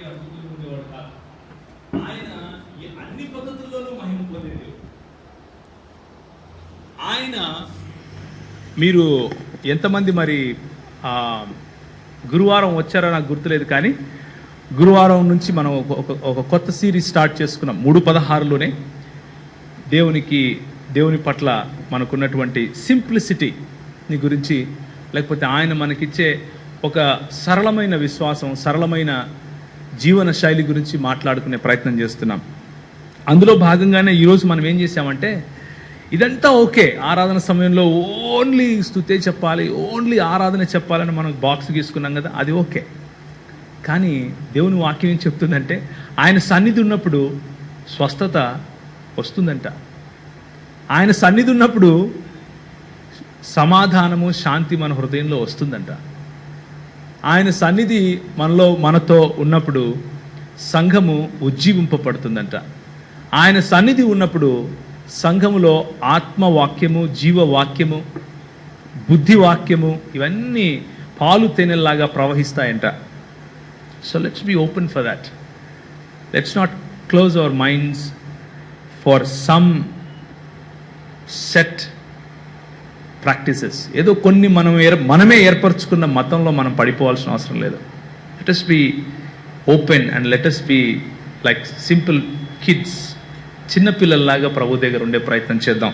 అద్భుతంగా ఉండేవాడు కాదు. ఆయన ఈ అన్ని పద్ధతుల్లోనూ మహిమ పొందేది. ఆయన మీరు ఎంతమంది మరి గురువారం వచ్చారో నాకు గుర్తులేదు, కానీ గురువారం నుంచి మనం ఒక కొత్త సిరీస్ స్టార్ట్ చేసుకున్నాం. 3:16లోనే దేవుని పట్ల మనకున్నటువంటి సింప్లిసిటీని గురించి, లేకపోతే ఆయన మనకిచ్చే ఒక సరళమైన విశ్వాసం, సరళమైన జీవన శైలి గురించి మాట్లాడుకునే ప్రయత్నం చేస్తున్నాం. అందులో భాగంగానే ఈరోజు మనం ఏం చేసామంటే, ఇదంతా ఓకే, ఆరాధన సమయంలో ఓన్లీ స్తుతే చెప్పాలి, ఓన్లీ ఆరాధన చెప్పాలని మనం బాక్స్ గీసుకున్నాం కదా, అది ఓకే. కానీ దేవుని వాక్యం ఏం చెప్తుందంటే, ఆయన సన్నిధి ఉన్నప్పుడు స్వస్థత వస్తుందంట. ఆయన సన్నిధి ఉన్నప్పుడు సమాధానము, శాంతి మన హృదయంలో వస్తుందంట. ఆయన సన్నిధి మనతో ఉన్నప్పుడు సంఘము ఉజ్జీవింపబడుతుందంట. ఆయన సన్నిధి ఉన్నప్పుడు సంఘములో ఆత్మవాక్యము, జీవవాక్యము, బుద్ధివాక్యము ఇవన్నీ పాలు తేనెల్లాగా ప్రవహిస్తాయంట. So let's be open for that. Let's not close our minds for some set practices. ఏదో కొన్ని మనమే ఏర్పరచుకున్న మతంలో మనం పడిపోవాల్సిన అవసరం లేదు. Let us be open and let us be like simple kids, చిన్నపిల్లల్లాగా ప్రభు దగ్గర ఉండే ప్రయత్నం చేద్దాం.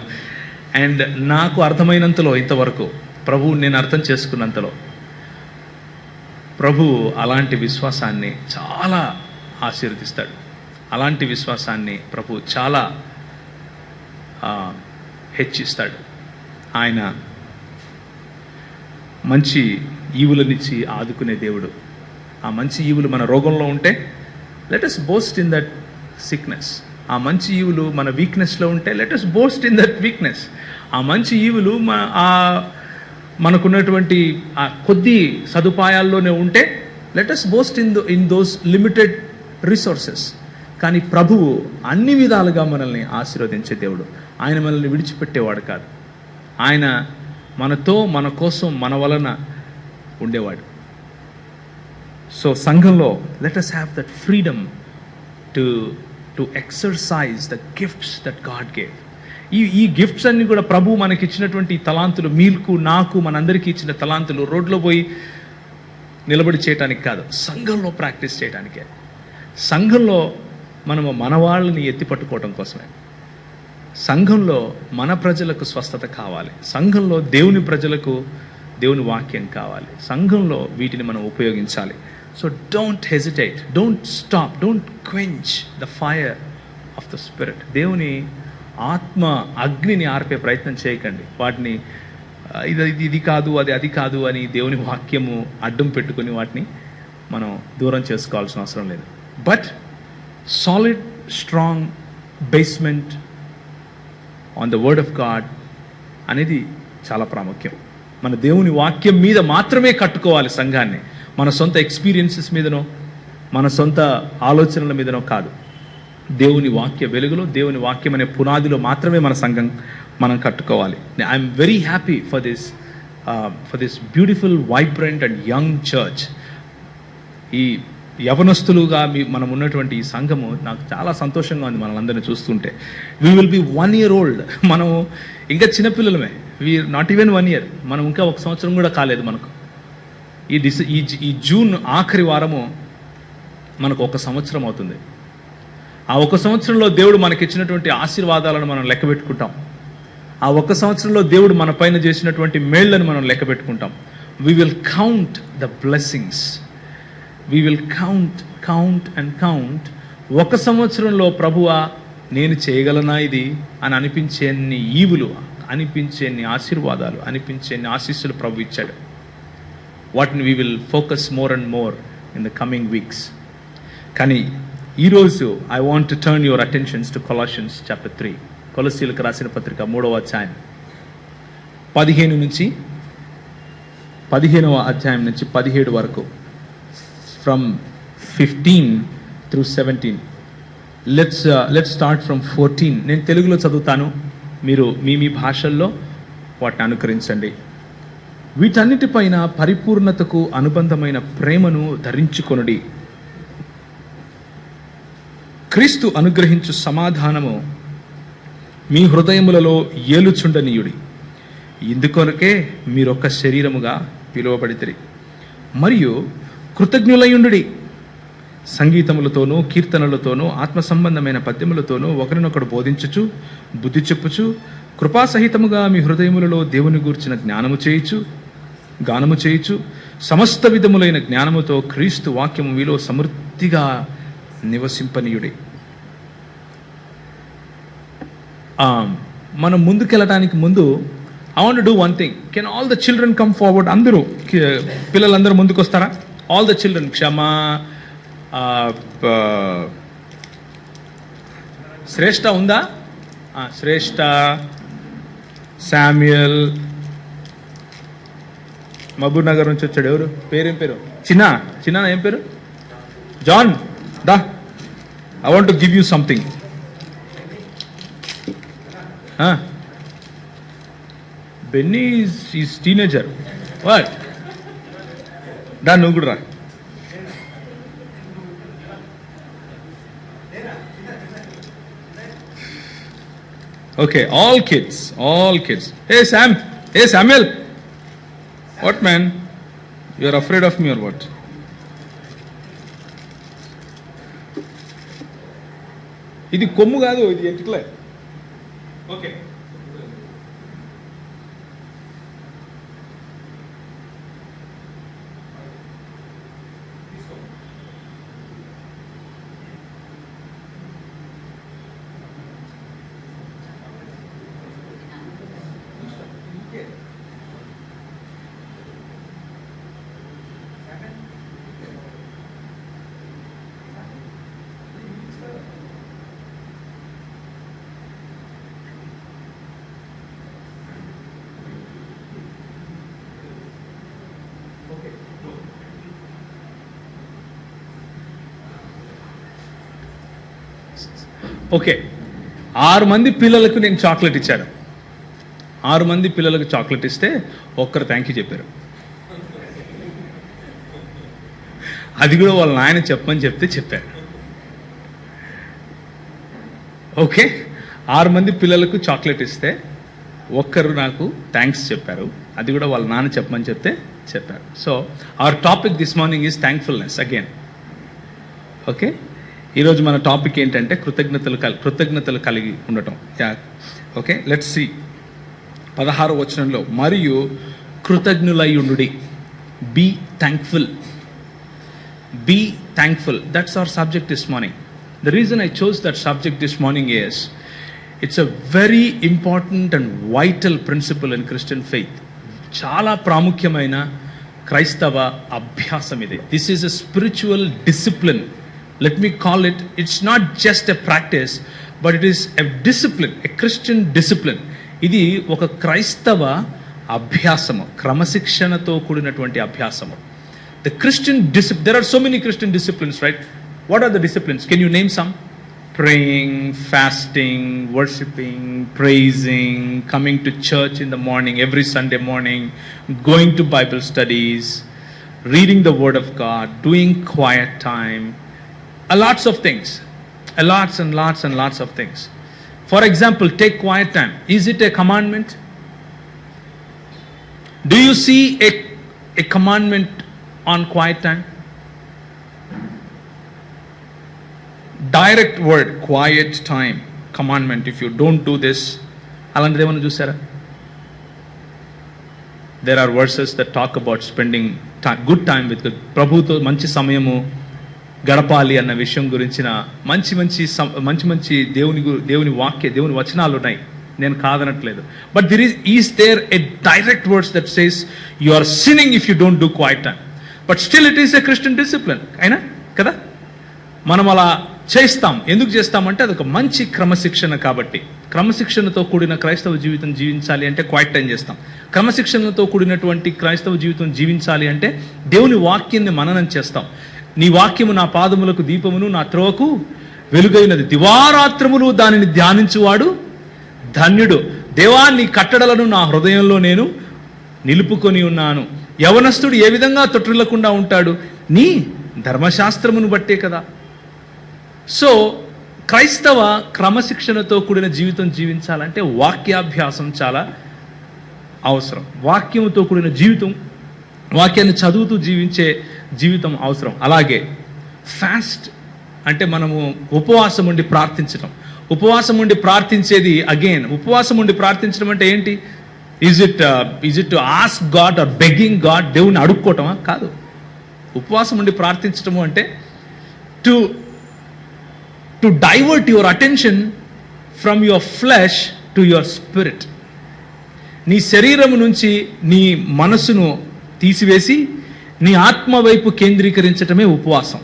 అండ్ నాకు అర్థమైనంతలో, ఇంతవరకు ప్రభువు నేను అర్థం చేసుకున్నంతలో, ప్రభు అలాంటి విశ్వాసాన్ని చాలా ఆశీర్వదిస్తాడు. అలాంటి విశ్వాసాన్ని ప్రభు చాలా హెచ్చిస్తాడు. ఆయన మంచి ఈవులనిచ్చి ఆదుకునే దేవుడు. ఆ మంచి ఈవులు మన రోగంలో ఉంటే let us boast in that sickness. ఆ మంచి ఈవులు మన వీక్నెస్లో ఉంటే let us boast in that weakness. ఆ మంచి ఈవులు మనకున్నటువంటి ఆ కొద్ది సదుపాయాల్లోనే ఉంటే let us boast in those limited resources. కానీ ప్రభువు అన్ని విధాలుగా మనల్ని ఆశీర్వదించే దేవుడు. ఆయన మనల్ని విడిచిపెట్టేవాడు కాదు. ఆయన మనతో, మన కోసం, మన వలన ఉండేవాడు. సో సంఘంలో let us have that freedom to exercise the gifts that God gave. ఈ గిఫ్ట్స్ అన్ని కూడా ప్రభు మనకి ఇచ్చినటువంటి తలాంతులు, మీకు, నాకు, మనందరికీ ఇచ్చిన తలాంతులు రోడ్లో పోయి నిలబడి చేయటానికి కాదు, సంఘంలో ప్రాక్టీస్ చేయడానికే. సంఘంలో మనము మన వాళ్ళని ఎత్తి పట్టుకోవటం కోసమే. సంఘంలో మన ప్రజలకు స్వస్థత కావాలి. సంఘంలో దేవుని ప్రజలకు దేవుని వాక్యం కావాలి. సంఘంలో వీటిని మనం ఉపయోగించాలి. So don't hesitate, don't stop, don't quench the fire of the spirit. దేవుని ఆత్మ అగ్నిని ఆర్పే ప్రయత్నం చేయకండి. వాటిని ఇది కాదు, అది కాదు అని దేవుని వాక్యము అడ్డం పెట్టుకుని వాటిని మనం దూరం చేసుకోవాల్సిన అవసరం లేదు. But solid, strong basement on the word of God అనేది చాలా ప్రాముఖ్యం. మన దేవుని వాక్యం మీద మాత్రమే కట్టుకోవాలి సంఘాన్ని. మన సొంత ఎక్స్పీరియన్సెస్ మీదనో, మన సొంత ఆలోచనల మీదనో కాదు. దేవుని వాక్య వెలుగులో, దేవుని వాక్యం అనే పునాదిలో మాత్రమే మన సంఘం మనం కట్టుకోవాలి. I'm very happy for this beautiful, vibrant and young church. ఈ యవనస్తులుగా మనం ఉన్నటువంటి ఈ సంఘము నాకు చాలా సంతోషంగా ఉంది మనల్ని చూస్తుంటే. We will be 1 year old. మనం ఇంకా చిన్నపిల్లలమే. Not even 1 year. మనం ఇంకా 1 సంవత్సరం కూడా కాలేదు. మనకు ఈ జూన్ ఆఖరి వారము మనకు 1 సంవత్సరం అవుతుంది. ఆ 1 సంవత్సరంలో దేవుడు మనకిచ్చినటువంటి ఆశీర్వాదాలను మనం లెక్క పెట్టుకుంటాం. ఆ 1 సంవత్సరంలో దేవుడు మన పైన చేసినటువంటి మేళ్లను మనం లెక్క పెట్టుకుంటాం. We will count the blessings. We will count and count. 1 సంవత్సరంలో ప్రభువా నేను చేయగలనా ఇది అని అనిపించేన్ని ఈవులు, అనిపించేన్ని ఆశీర్వాదాలు, అనిపించేన్ని ఆశీస్సులు ప్రభు ఇచ్చాడు. వాటిని we will focus more and more in the coming weeks. కానీ ఈరోజు I want to turn your attentions to Colossians chapter 3. కొలస్సీయులకు రాసిన పత్రిక 3వ అధ్యాయం 15వ అధ్యాయం నుంచి 17 వరకు. From 15 through 17. Let's start from 14. నేను తెలుగులో చదువుతాను, మీరు మీ భాషల్లో వాటిని అనుకరించండి. వీటన్నిటిపైన పరిపూర్ణతకు అనుబంధమైన ప్రేమను ధరించుకొనుడి. క్రీస్తు అనుగ్రహించు సమాధానము మీ హృదయములలో ఏలుచుండనీయుడి. ఇందుకొరకే మీరొక్క శరీరముగా పిలువబడితిరి. మరియు కృతజ్ఞులయుండుడి. సంగీతములతోనూ కీర్తనలతోనూ ఆత్మ సంబంధమైన పద్యములతోనూ ఒకరినొకడు బోధించుచు బుద్ధి చెప్పుచు కృపాసహితముగా మీ హృదయములలో దేవుని గూర్చిన గానము చేయుచు సమస్త విధములైన జ్ఞానముతో క్రీస్తు వాక్యము మీలో సమృద్ధిగా నివసింపనీయుడి. మనం ముందుకెళ్ళటానికి ముందు I want to do one thing. Can all the children come forward? అందరూ పిల్లలందరూ ముందుకు వస్తారా? All the children. క్షమా, శ్రేష్ఠ ఉందా? శ్రేష్ఠ, శామ్యుయల్, మహబూబ్ నగర్ నుంచి వచ్చాడు. ఎవరు పేరేం పేరు? చిన్న ఏం పేరు? జాన్. దా, I want to give you something. Benny is teenager. What? దా, నువ్వు కూడా రా. Okay, all kids. Hey Sam, hey Samuel. What man? You are afraid of me or what? ఇది కొమ్ము కాదు, ఇది ఎంటికలే. Okay, okay. 6 మంది పిల్లలకు నేను చాక్లెట్ ఇచ్చాను. 6 మంది పిల్లలకు చాక్లెట్ ఇస్తే ఒక్కరు థ్యాంక్ యూ చెప్పారు. అది కూడా వాళ్ళ నాయన చెప్పమని చెప్పారు. ఓకే, 6 మంది పిల్లలకు చాక్లెట్ ఇస్తే ఒక్కరు నాకు థ్యాంక్స్ చెప్పారు. అది కూడా వాళ్ళ నాన్న చెప్పమని చెప్పారు. So our topic this morning is thankfulness again. Okay, ఈరోజు మన టాపిక్ ఏంటంటే కృతజ్ఞతలు కలిగి ఉండటం. ఓకే, లెట్స్ సీ 16వ వచనంలో, మరియు కృతజ్ఞులయుండుడి. Be thankful. That's our subject this morning. The reason I chose that subject this morning is it's a very important and vital principle in Christian faith. చాలా ప్రాముఖ్యమైన క్రైస్తవ అభ్యాసం ఇది. This is a spiritual discipline. Let me call it, it's not just a practice, but it is a discipline, a Christian discipline. ఇది ఒక క్రైస్తవ అభ్యాసము, క్రమశిక్షణతో కూడినటువంటి అభ్యాసము. The Christian discipline, there are so many Christian disciplines, right? What are the disciplines? Can you name some? Praying, fasting, worshiping, praising, coming to church in the morning, every Sunday morning, going to Bible studies, reading the Word of God, doing quiet time, lots of things, lots of things. For example, take quiet time. Is it a commandment? Do you see a commandment on quiet time? Direct word, quiet time, commandment. If you don't do this, అలాంటిది ఏమన్నా చూసారా? There are verses that talk about spending good time with God. ప్రభుతో మంచి సమయము గడపాలి అన్న విషయం గురించిన మంచి దేవుని వచనాలు ఉన్నాయి. నేను కాదనట్లేదు. But is there a direct words that says you are sinning if you don't do quiet time. But still it is a Christian discipline. అయినా కదా మనం అలా చేస్తాం. ఎందుకు చేస్తామంటే అదొక మంచి క్రమశిక్షణ కాబట్టి. క్రమశిక్షణతో కూడిన క్రైస్తవ జీవితం జీవించాలి అంటే క్వైట్ టైం చేస్తాం. క్రమశిక్షణతో కూడినటువంటి క్రైస్తవ జీవితం జీవించాలి అంటే దేవుని వాక్యాన్ని మననం చేస్తాం. నీ వాక్యము నా పాదములకు దీపమును నా త్రోవకు వెలుగైనది, దివారాత్రములు దానిని ధ్యానించువాడు ధన్యుడు. దేవా, నీ కట్టడలను నా హృదయంలో నేను నిలుపుకొని ఉన్నాను. యవనస్తుడు ఏ విధంగా తొట్టిల్లకుండా ఉంటాడు? నీ ధర్మశాస్త్రమును బట్టే కదా. సో క్రైస్తవ క్రమశిక్షణతో కూడిన జీవితం జీవించాలంటే వాక్యాభ్యాసం చాలా అవసరం. వాక్యంతో కూడిన జీవితం, వాక్యాన్ని చదువుతూ జీవించే జీవితం అవసరం. అలాగే ఫాస్ట్ అంటే మనము ఉపవాసం ఉండి ప్రార్థించడం. ఉపవాసం ఉండి ప్రార్థించేది అగైన్, ఉపవాసం ఉండి ప్రార్థించడం అంటే ఏంటి? Is it to ask God or begging God? దేవుని అడుక్కోవటమా? కాదు. ఉపవాసం ఉండి ప్రార్థించడము అంటే to divert your attention from your flesh to your spirit. నీ శరీరం నుంచి నీ మనసును తీసివేసి నీ ఆత్మ వైపు కేంద్రీకరించటమే ఉపవాసం.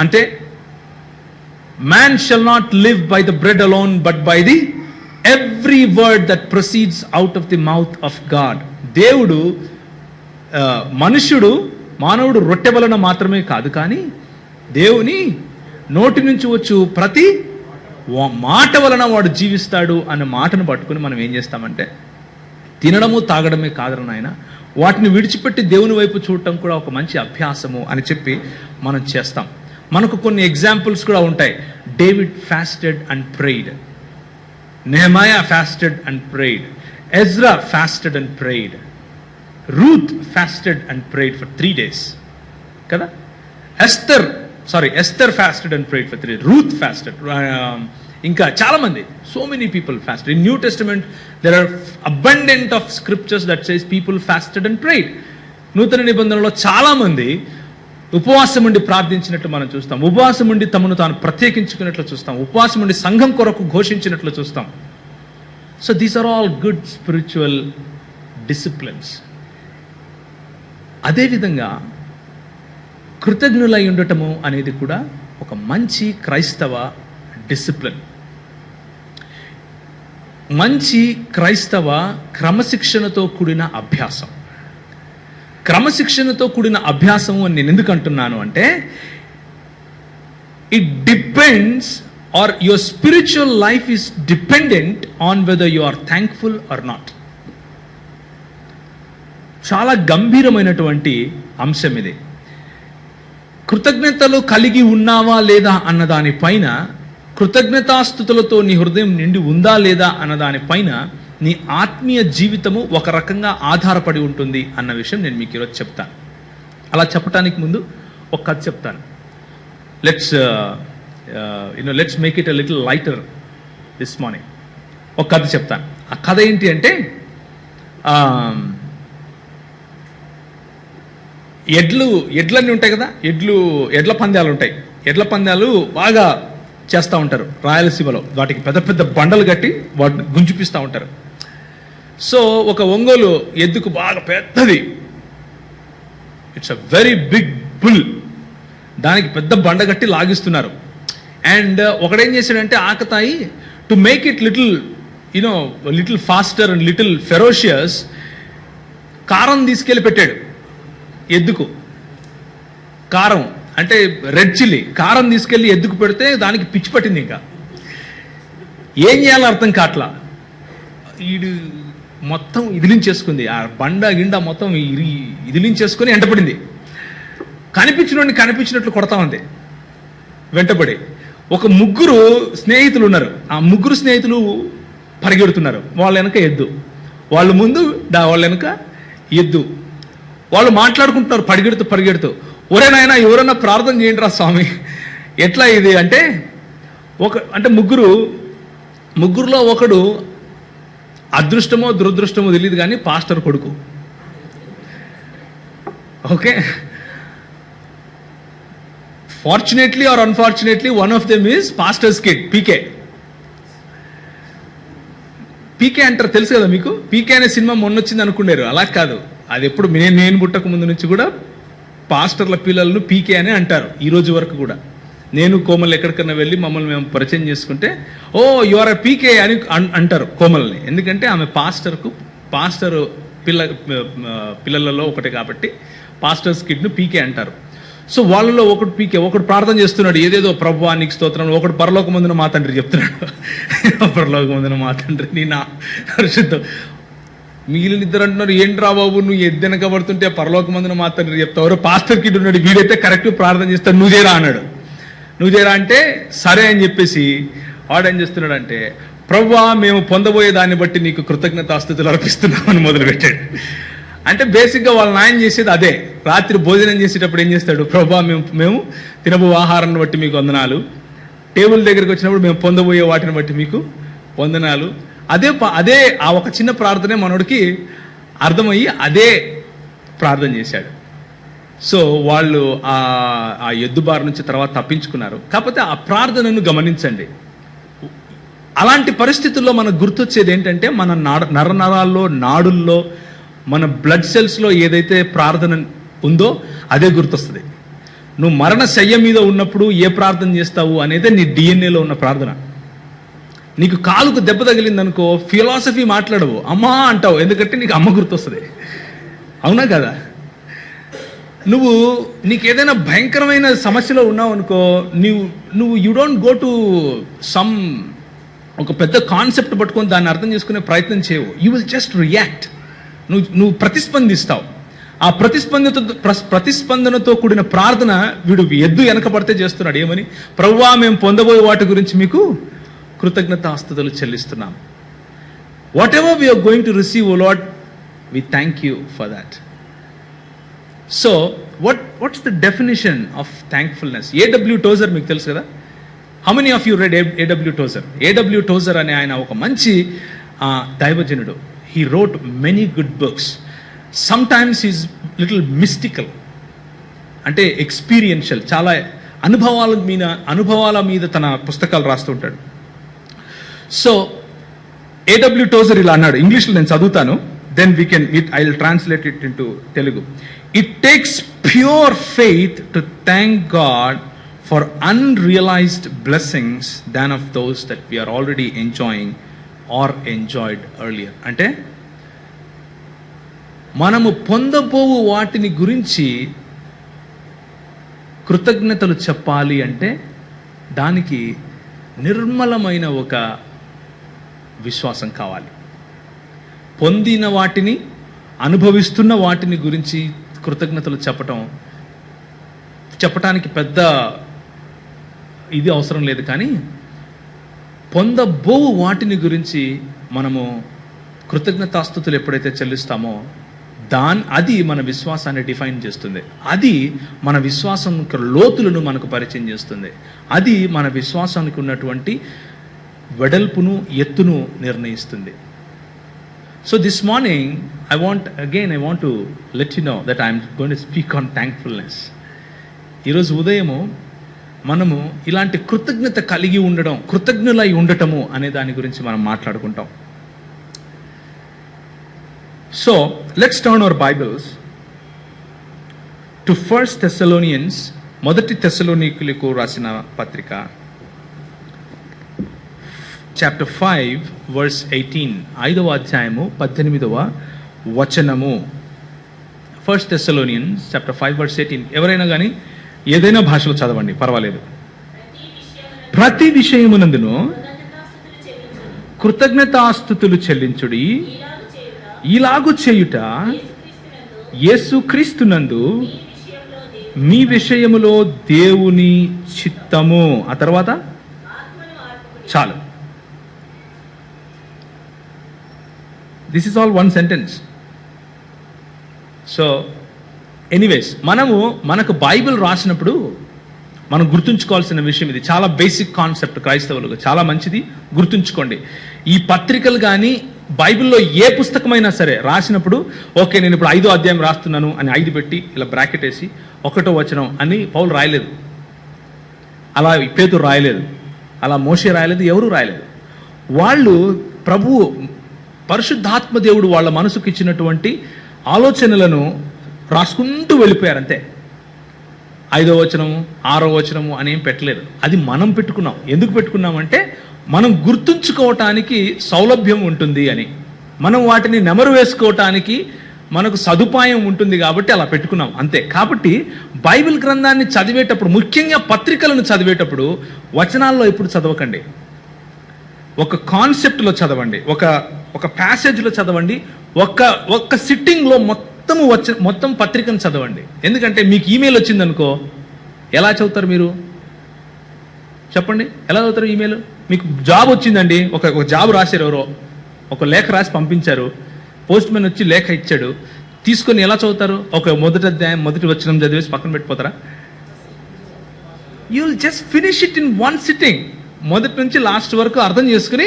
అంటే man shall not live by the bread alone but by the every word that proceeds out of the mouth of God. దేవుడు మానవుడు రొట్టె వలన మాత్రమే కాదు, కానీ దేవుని నోటి నుంచి వచ్చు ప్రతి మాట వలన వాడు జీవిస్తాడు అనే మాటను పట్టుకుని మనం ఏం చేస్తామంటే తినడము తాగడమే కాదు నాయన, వాటిని విడిచిపెట్టి దేవుని వైపు చూడటం కూడా ఒక మంచి అభ్యాసము అని చెప్పి మనం చేస్తాం. మనకు కొన్ని ఎగ్జాంపుల్స్ కూడా ఉంటాయి. David fasted and prayed, Nehemiah fasted and prayed, Ezra fasted and prayed, Ruth fasted and prayed for 3 days కదా. Esther fasted and prayed for 3 days, Ruth fasted, ఇంకా చాలా మంది, so many people fasted. In New Testament there are abundant of scriptures that says people fasted and prayed. నూతన నిబంధనలో చాలా మంది ఉపవాసం ఉండి ప్రార్థించినట్లు మనం చూస్తాం. ఉపవాసం ఉండి తమను తాను ప్రత్యేకించుకున్నట్లు చూస్తాం. ఉపవాసం ఉండి సంఘం కొరకు ఘోషించినట్లు చూస్తాం. So these are all good spiritual disciplines. అదేవిధంగా కృతజ్ఞులై ఉండటము అనేది కూడా ఒక మంచి క్రైస్తవ డిసిప్లిన్. మంచి క్రైస్తవ క్రమశిక్షణతో కూడిన అభ్యాసం. క్రమశిక్షణతో కూడిన అభ్యాసము అని నేను ఎందుకు అంటున్నాను అంటే, it depends or your spiritual life is dependent on whether you are thankful or not. చాలా గంభీరమైనటువంటి అంశం ఇది. కృతజ్ఞతలు కలిగి ఉన్నావా లేదా అన్నదానిపైన, కృతజ్ఞతాస్తుతులతో నీ హృదయం నిండి ఉందా లేదా అన్నదానిపైన నీ ఆత్మీయ జీవితము ఒక రకంగా ఆధారపడి ఉంటుంది అన్న విషయం నేను మీకు ఈరోజు చెప్తాను. అలా చెప్పడానికి ముందు ఒక కథ చెప్తాను. Let's make it a little lighter this morning. ఒక కథ చెప్తాను. ఆ కథ ఏంటి అంటే, ఎడ్లన్నీ ఉంటాయి కదా, ఎడ్ల పందాలు ఉంటాయి. ఎడ్ల పందాలు బాగా చేస్తూ ఉంటారు రాయలసీమలో. వాటికి పెద్ద పెద్ద బండలు కట్టి వాటిని గుంజుపిస్తూ ఉంటారు. సో ఒక ఒంగోలు ఎద్దుకు బాగా పెద్దది, it's a very big bull, దానికి పెద్ద బండ కట్టి లాగిస్తున్నారు. అండ్ ఒకడేం చేశాడంటే ఆకతాయి, to make it little faster and little ferocious, కారం తీసుకెళ్ళి పెట్టాడు ఎద్దుకు. కారం అంటే రెడ్ చిల్లీ కారం తీసుకెళ్లి ఎద్దుకు పెడితే దానికి పిచ్చి పట్టింది. ఇంకా ఏం చేయాలో అర్థం కాట్లా. ఈడు మొత్తం ఇదిలించేసుకుంది, ఆ బండ గిండ మొత్తం ఇదిలించేసుకుని వెంటపడింది. కనిపించినట్లు కొడతా ఉంది వెంటబడి. ఒక 3 స్నేహితులు ఉన్నారు. ఆ 3 స్నేహితులు పరిగెడుతున్నారు. వాళ్ళ వెనక ఎద్దు, వాళ్ళు ముందు, వాళ్ళ వెనక ఎద్దు. వాళ్ళు మాట్లాడుకుంటున్నారు పరిగెడుతూ. ఒరే నాయనా ఎవరన్నా ప్రార్థన చేయండి రా స్వామి, ఎట్లా ఇది అంటే, ముగ్గురులో ఒకడు అదృష్టమో దురదృష్టమో తెలియదు కానీ పాస్టర్ కొడుకు. Okay, fortunately or unfortunately one of them is pastor's kid, PK. PK అంటారు తెలుసు కదా మీకు. పీకే అనే సినిమా మొన్న వచ్చింది అనుకున్నారు, అలా కాదు. అది ఎప్పుడు నేను పుట్టక ముందు నుంచి కూడా పాస్టర్ల పిల్లలను పీకే అని అంటారు ఈ రోజు వరకు కూడా. నేను కోమల్ ఎక్కడికన్నా వెళ్ళి మమ్మల్ని మేము పరిచయం చేసుకుంటే, ఓ యు ఆర్ ఎ పీకే అని అంటారు కోమల్ని. ఎందుకంటే ఆమె పాస్టర్ పిల్లలలో ఒకటి కాబట్టి పాస్టర్స్ కిడ్ను పీకే అంటారు. సో వాళ్ళలో ఒకడు పీకే, ఒకడు ప్రార్థన చేస్తున్నాడు, ఏదేదో ప్రభువా నీకు స్తోత్రం, ఒకడు పరలోకమందున మా తండ్రి చెప్తున్నాడు. పరలోకమందున మా తండ్రి నీ నా పరిశుద్ధం. మిగిలిన 2 అంటున్నారు, ఏంట్రా బాబు నువ్వు ఎద్దెనక పడుతుంటే పరలోకమందున మా తండ్రి చెప్తావు. పాస్టర్ కిడ్ ఉన్నాడు, వీడైతే కరెక్ట్ ప్రార్థన చేస్తాడు, నువ్వు చేయరా అన్నాడు. నువ్వు చేయరా అంటే సరే అని చెప్పేసి వాడేం చేస్తున్నాడంటే, ప్రభువా మేము పొందబోయే దాన్ని బట్టి నీకు కృతజ్ఞతాస్తుతులు అర్పిస్తున్నామని మొదలుపెట్టాడు. అంటే బేసిక్గా వాళ్ళ నాయన చేసేది అదే. రాత్రి భోజనం చేసేటప్పుడు ఏం చేస్తాడు, ప్రభువా మేము తినబో ఆహారాన్ని బట్టి మీకు వందనాలు, టేబుల్ దగ్గరికి వచ్చినప్పుడు మేము పొందబోయే వాటిని బట్టి మీకు వందనాలు. అదే ఆ ఒక చిన్న ప్రార్థనే మనోడికి అర్థమయ్యి అదే ప్రార్థన చేశాడు. సో వాళ్ళు ఆ ఎద్దుబారు నుంచి తర్వాత తప్పించుకున్నారు. కాకపోతే ఆ ప్రార్థనను గమనించండి. అలాంటి పరిస్థితుల్లో మనకు గుర్తొచ్చేది ఏంటంటే, మన నరనరాల్లో, నాడుల్లో, మన బ్లడ్ సెల్స్లో ఏదైతే ప్రార్థన ఉందో అదే గుర్తొస్తుంది. నువ్వు మరణ శయ్య మీద ఉన్నప్పుడు ఏ ప్రార్థన చేస్తావు అనేది నీ డిఎన్ఏలో ఉన్న ప్రార్థన. నీకు కాలుకు దెబ్బ తగిలిందనుకో, ఫిలాసఫీ మాట్లాడవు, అమ్మా అంటావు, ఎందుకంటే నీకు అమ్మ గుర్తొస్తుంది. అవునా కదా? నీకు ఏదైనా భయంకరమైన సమస్యలో ఉన్నావు అనుకో, నువ్వు you don't go to some ఒక పెద్ద కాన్సెప్ట్ పట్టుకొని దాన్ని అర్థం చేసుకునే ప్రయత్నం చేయవు. You will just react. నువ్వు ప్రతిస్పందిస్తావు. ఆ ప్రతిస్పందనతో కూడిన ప్రార్థన వీడు ఎద్దు వెనకబడితే చేస్తున్నాడు. ఏమని? ప్రభువా మేము పొందబోయే వాటి గురించి మీకు కృతజ్ఞతాస్తుతులు చెల్లిస్తున్నాం. Whatever we are going to receive, O Lord, we thank you for that. So what's the definition of thankfulness? A.W. Tozer మీకు తెలుసు కదా. How many of you read A.W. Tozer? A.W. Tozer అనే ఆయన ఒక మంచి దైవజనుడు. He wrote many good books. Sometimes he's little mystical, అంటే experiential, చాలా అనుభవాల మీద తన పుస్తకాలు రాస్తుంటాడు. So A.W. Tozer ఇలా అన్నాడు. ఇంగ్లీష్లో నేను చదువుతాను, then I'll translate it into Telugu. It takes pure faith to thank God for unrealized blessings than of those that we are already enjoying or enjoyed earlier. అంటే మనము పొందబోవు వాటిని గురించి కృతజ్ఞతలు చెప్పాలి అంటే దానికి నిర్మలమైన ఒక విశ్వాసం కావాలి. పొందిన వాటిని, అనుభవిస్తున్న వాటిని గురించి కృతజ్ఞతలు చెప్పటానికి పెద్ద ఇది అవసరం లేదు. కానీ పొందబోవు వాటిని గురించి మనము కృతజ్ఞతాస్తుతులు ఎప్పుడైతే చెల్లిస్తామో అది మన విశ్వాసాన్ని డిఫైన్ చేస్తుంది. అది మన విశ్వాసం లోతులను మనకు పరిచయం చేస్తుంది. అది మన విశ్వాసానికి ఉన్నటువంటి వెడల్పును, ఎత్తును నిర్ణయిస్తుంది. So this morning, I want to let you know that I am going to speak on thankfulness. ఈరోజు ఉదయము మనము ఇలాంటి కృతజ్ఞత కలిగి ఉండడం, కృతజ్ఞులై ఉండటము అనే దాని గురించి మనం మాట్లాడుకుంటాం. So let's turn our Bibles to 1 Thessalonians, మొదటి తెస్సలోనికులకు రాసిన పత్రిక, chapter 5 verse 18, 5వ అధ్యాయము 18వ వచనము. 1 Thessalonians chapter 5 verse 18. ఎవరైనా కానీ ఏదైనా భాషలో చదవండి, పర్వాలేదు. ప్రతి విషయమునందును కృతజ్ఞతాస్తుతులు చెల్లించుడి, ఇలాగు చేయుట యేసుక్రీస్తునందు మీ విషయములో దేవుని చిత్తము. ఆ తర్వాత చాలు. This is all one sentence. So anyways, మనకు బైబిల్ రాసినప్పుడు మనం గుర్తుంచుకోవాల్సిన విషయం ఇది. చాలా బేసిక్ కాన్సెప్ట్ క్రైస్తవులకు, చాలా మంచిది, గుర్తుంచుకోండి. ఈ పత్రికలు కానీ బైబిల్లో ఏ పుస్తకమైనా సరే రాసినప్పుడు, ఓకే నేను ఇప్పుడు 5వ అధ్యాయం రాస్తున్నాను అని 5 పెట్టి ఇలా బ్రాకెట్ వేసి 1వ వచనం అని పౌలు రాయలేదు, అలా పేతురు రాయలేదు, అలా మోషే రాయలేదు, ఎవరు రాయలేదు. వాళ్ళు పరిశుద్ధాత్మ దేవుడు వాళ్ళ మనసుకు ఇచ్చినటువంటి ఆలోచనలను రాసుకుంటూ వెళ్ళిపోయారు అంతే. 5వ వచనము, 6వ వచనము అని ఏం పెట్టలేదు. అది మనం పెట్టుకున్నాం. ఎందుకు పెట్టుకున్నామంటే మనం గుర్తుంచుకోవటానికి సౌలభ్యం ఉంటుంది అని, మనం వాటిని నెమరు వేసుకోవటానికి మనకు సదుపాయం ఉంటుంది కాబట్టి అలా పెట్టుకున్నాం అంతే. కాబట్టి బైబిల్ గ్రంథాన్ని చదివేటప్పుడు, ముఖ్యంగా పత్రికలను చదివేటప్పుడు వచనాల్లో ఎప్పుడు చదవకండి. ఒక కాన్సెప్ట్లో చదవండి, ఒక ప్యాసేజ్లో చదవండి, ఒక్క సిట్టింగ్లో మొత్తం పత్రికను చదవండి. ఎందుకంటే మీకు ఈమెయిల్ వచ్చిందనుకో ఎలా చదువుతారు మీరు? చెప్పండి, ఎలా చదువుతారు ఈమెయిల్? మీకు జాబ్ వచ్చిందండి, ఒక జాబ్ రాశారు, ఎవరో ఒక లేఖ రాసి పంపించారు, పోస్ట్ మ్యాన్ వచ్చి లేఖ ఇచ్చాడు, తీసుకొని ఎలా చదువుతారు? ఒక మొదటి అధ్యాయం మొదటి వచనం చదివేసి పక్కన పెట్టిపోతారా? You will just finish it in one sitting. మొదటి నుంచి లాస్ట్ వరకు అర్థం చేసుకుని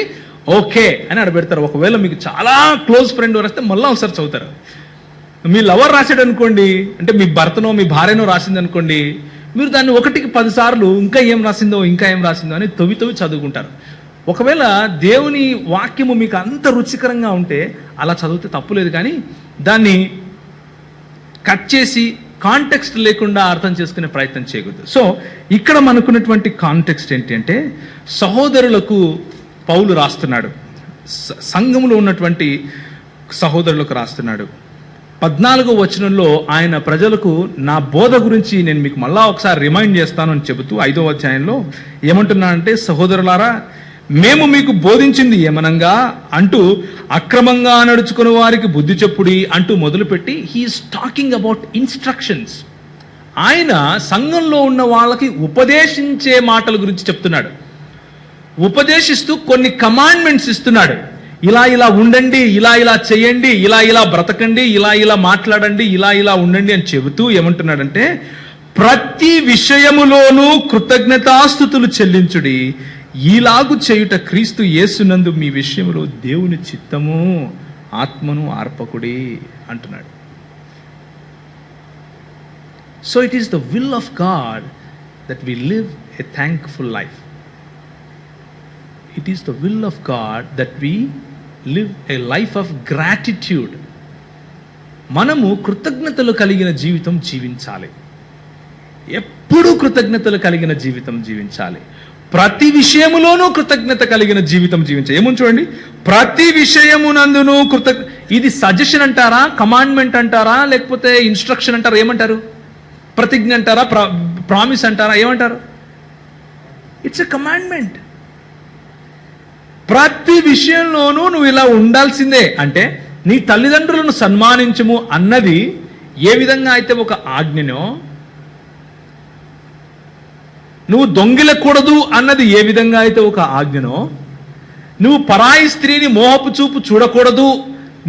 ఓకే అని ఆడ పెడతారు. ఒకవేళ మీకు చాలా క్లోజ్ ఫ్రెండ్ వస్తే మళ్ళీ ఒకసారి చదువుతారు. మీ లవర్ రాశాడు అనుకోండి, అంటే మీ భర్తనో మీ భార్యనో రాసింది అనుకోండి, మీరు దాన్ని 1కి 10 సార్లు ఇంకా ఏం రాసిందో అని తవ్వి చదువుకుంటారు. ఒకవేళ దేవుని వాక్యము మీకు అంత రుచికరంగా ఉంటే అలా చదివితే తప్పులేదు, కానీ దాన్ని కట్ చేసి కాంటెక్స్ట్ లేకుండా అర్థం చేసుకునే ప్రయత్నం చేయకూడదు. సో ఇక్కడ మనకున్నటువంటి కాంటెక్స్ట్ ఏంటి అంటే, సహోదరులకు పౌలు రాస్తున్నాడు, సంఘములో ఉన్నటువంటి సహోదరులకు రాస్తున్నాడు. 14వ వచనంలో ఆయన ప్రజలకు నా బోధ గురించి నేను మీకు మళ్ళా ఒకసారి రిమైండ్ చేస్తాను అని చెబుతూ 5వ అధ్యాయంలో ఏమంటున్నానంటే, సహోదరులారా, మేము మీకు బోధించింది ఏమనంగా అంటూ అక్రమంగా నడుచుకునే వారికి బుద్ధి చెప్పుడి అంటూ మొదలుపెట్టి హీఈస్ టాకింగ్ అబౌట్ ఇన్స్ట్రక్షన్స్. ఆయన సంఘంలో ఉన్న వాళ్ళకి ఉపదేశించే మాటల గురించి చెప్తున్నాడు. ఉపదేశిస్తూ కొన్ని కమాండ్మెంట్స్ ఇస్తున్నాడు. ఇలా ఉండండి, ఇలా చేయండి, ఇలా బ్రతకండి, ఇలా మాట్లాడండి, ఇలా ఉండండి అని చెబుతూ ఏమంటున్నాడంటే, ప్రతి విషయములోనూ కృతజ్ఞతాస్తుతులు చెల్లించుడి, ఈలాగు చేయుట క్రీస్తు యేసునందు మీ విషయంలో దేవుని చిత్తము, ఆత్మను ఆర్పకుడి అంటున్నాడు. So it is the will of God that we live a thankful life. It is the will of God that we live a life of gratitude. మనము కృతజ్ఞతలు కలిగిన జీవితం జీవించాలి. ఎప్పుడూ కృతజ్ఞతలు కలిగిన జీవితం జీవించాలి. ప్రతి విషయములోనూ కృతజ్ఞత కలిగిన జీవితం జీవించాలి. ఏమని చూడండి, ప్రతి విషయమునందును ఇది సజెషన్ అంటారా, కమాండ్మెంట్ అంటారా, లేకపోతే ఇన్స్ట్రక్షన్ అంటారా, ఏమంటారు? ప్రతిజ్ఞ అంటారా, ప్రామిస్ అంటారా, ఏమంటారు? It's a commandment. ప్రతి విషయంలోనూ నువ్వు ఇలా ఉండాల్సిందే. అంటే నీ తల్లిదండ్రులను సన్మానించుము అన్నది ఏ విధంగా అయితే ఒక ఆజ్ఞనో, నువ్వు దొంగిలకూడదు అన్నది ఏ విధంగా అయితే ఒక ఆజ్ఞనో, నువ్వు పరాయి స్త్రీని మోహపు చూపు చూడకూడదు,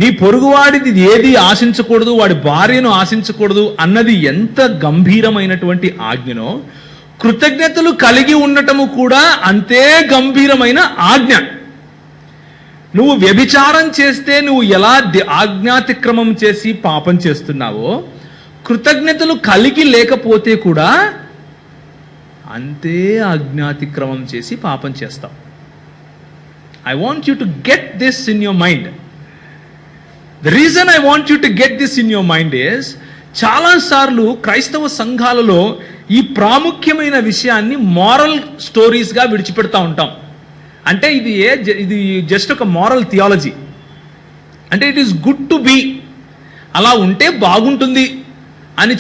నీ పొరుగువాడిది ఏది ఆశించకూడదు, వాడి భార్యను ఆశించకూడదు అన్నది ఎంత గంభీరమైనటువంటి ఆజ్ఞనో, కృతజ్ఞతలు కలిగి ఉండటము కూడా అంతే గంభీరమైన ఆజ్ఞ. నువ్వు వ్యభిచారం చేస్తే నువ్వు ఎలా ఆజ్ఞాతిక్రమం చేసి పాపం చేస్తున్నావో, కృతజ్ఞతలు కలిగి లేకపోతే కూడా అంతే ఆజ్ఞాతిక్రమం చేసి పాపం చేస్తావు. I want you to get this in your mind. The reason I want you to get this in your mind is, చాలాసార్లు క్రైస్తవ సంఘాలలో ఈ ప్రాముఖ్యమైన విషయాన్ని మారల్ స్టోరీస్గా విడిచిపెడతా ఉంటాం. అంటే ఇది జస్ట్ ఒక మారల్ థియాలజీ. అంటే it is good to be, అలా ఉంటే బాగుంటుంది అని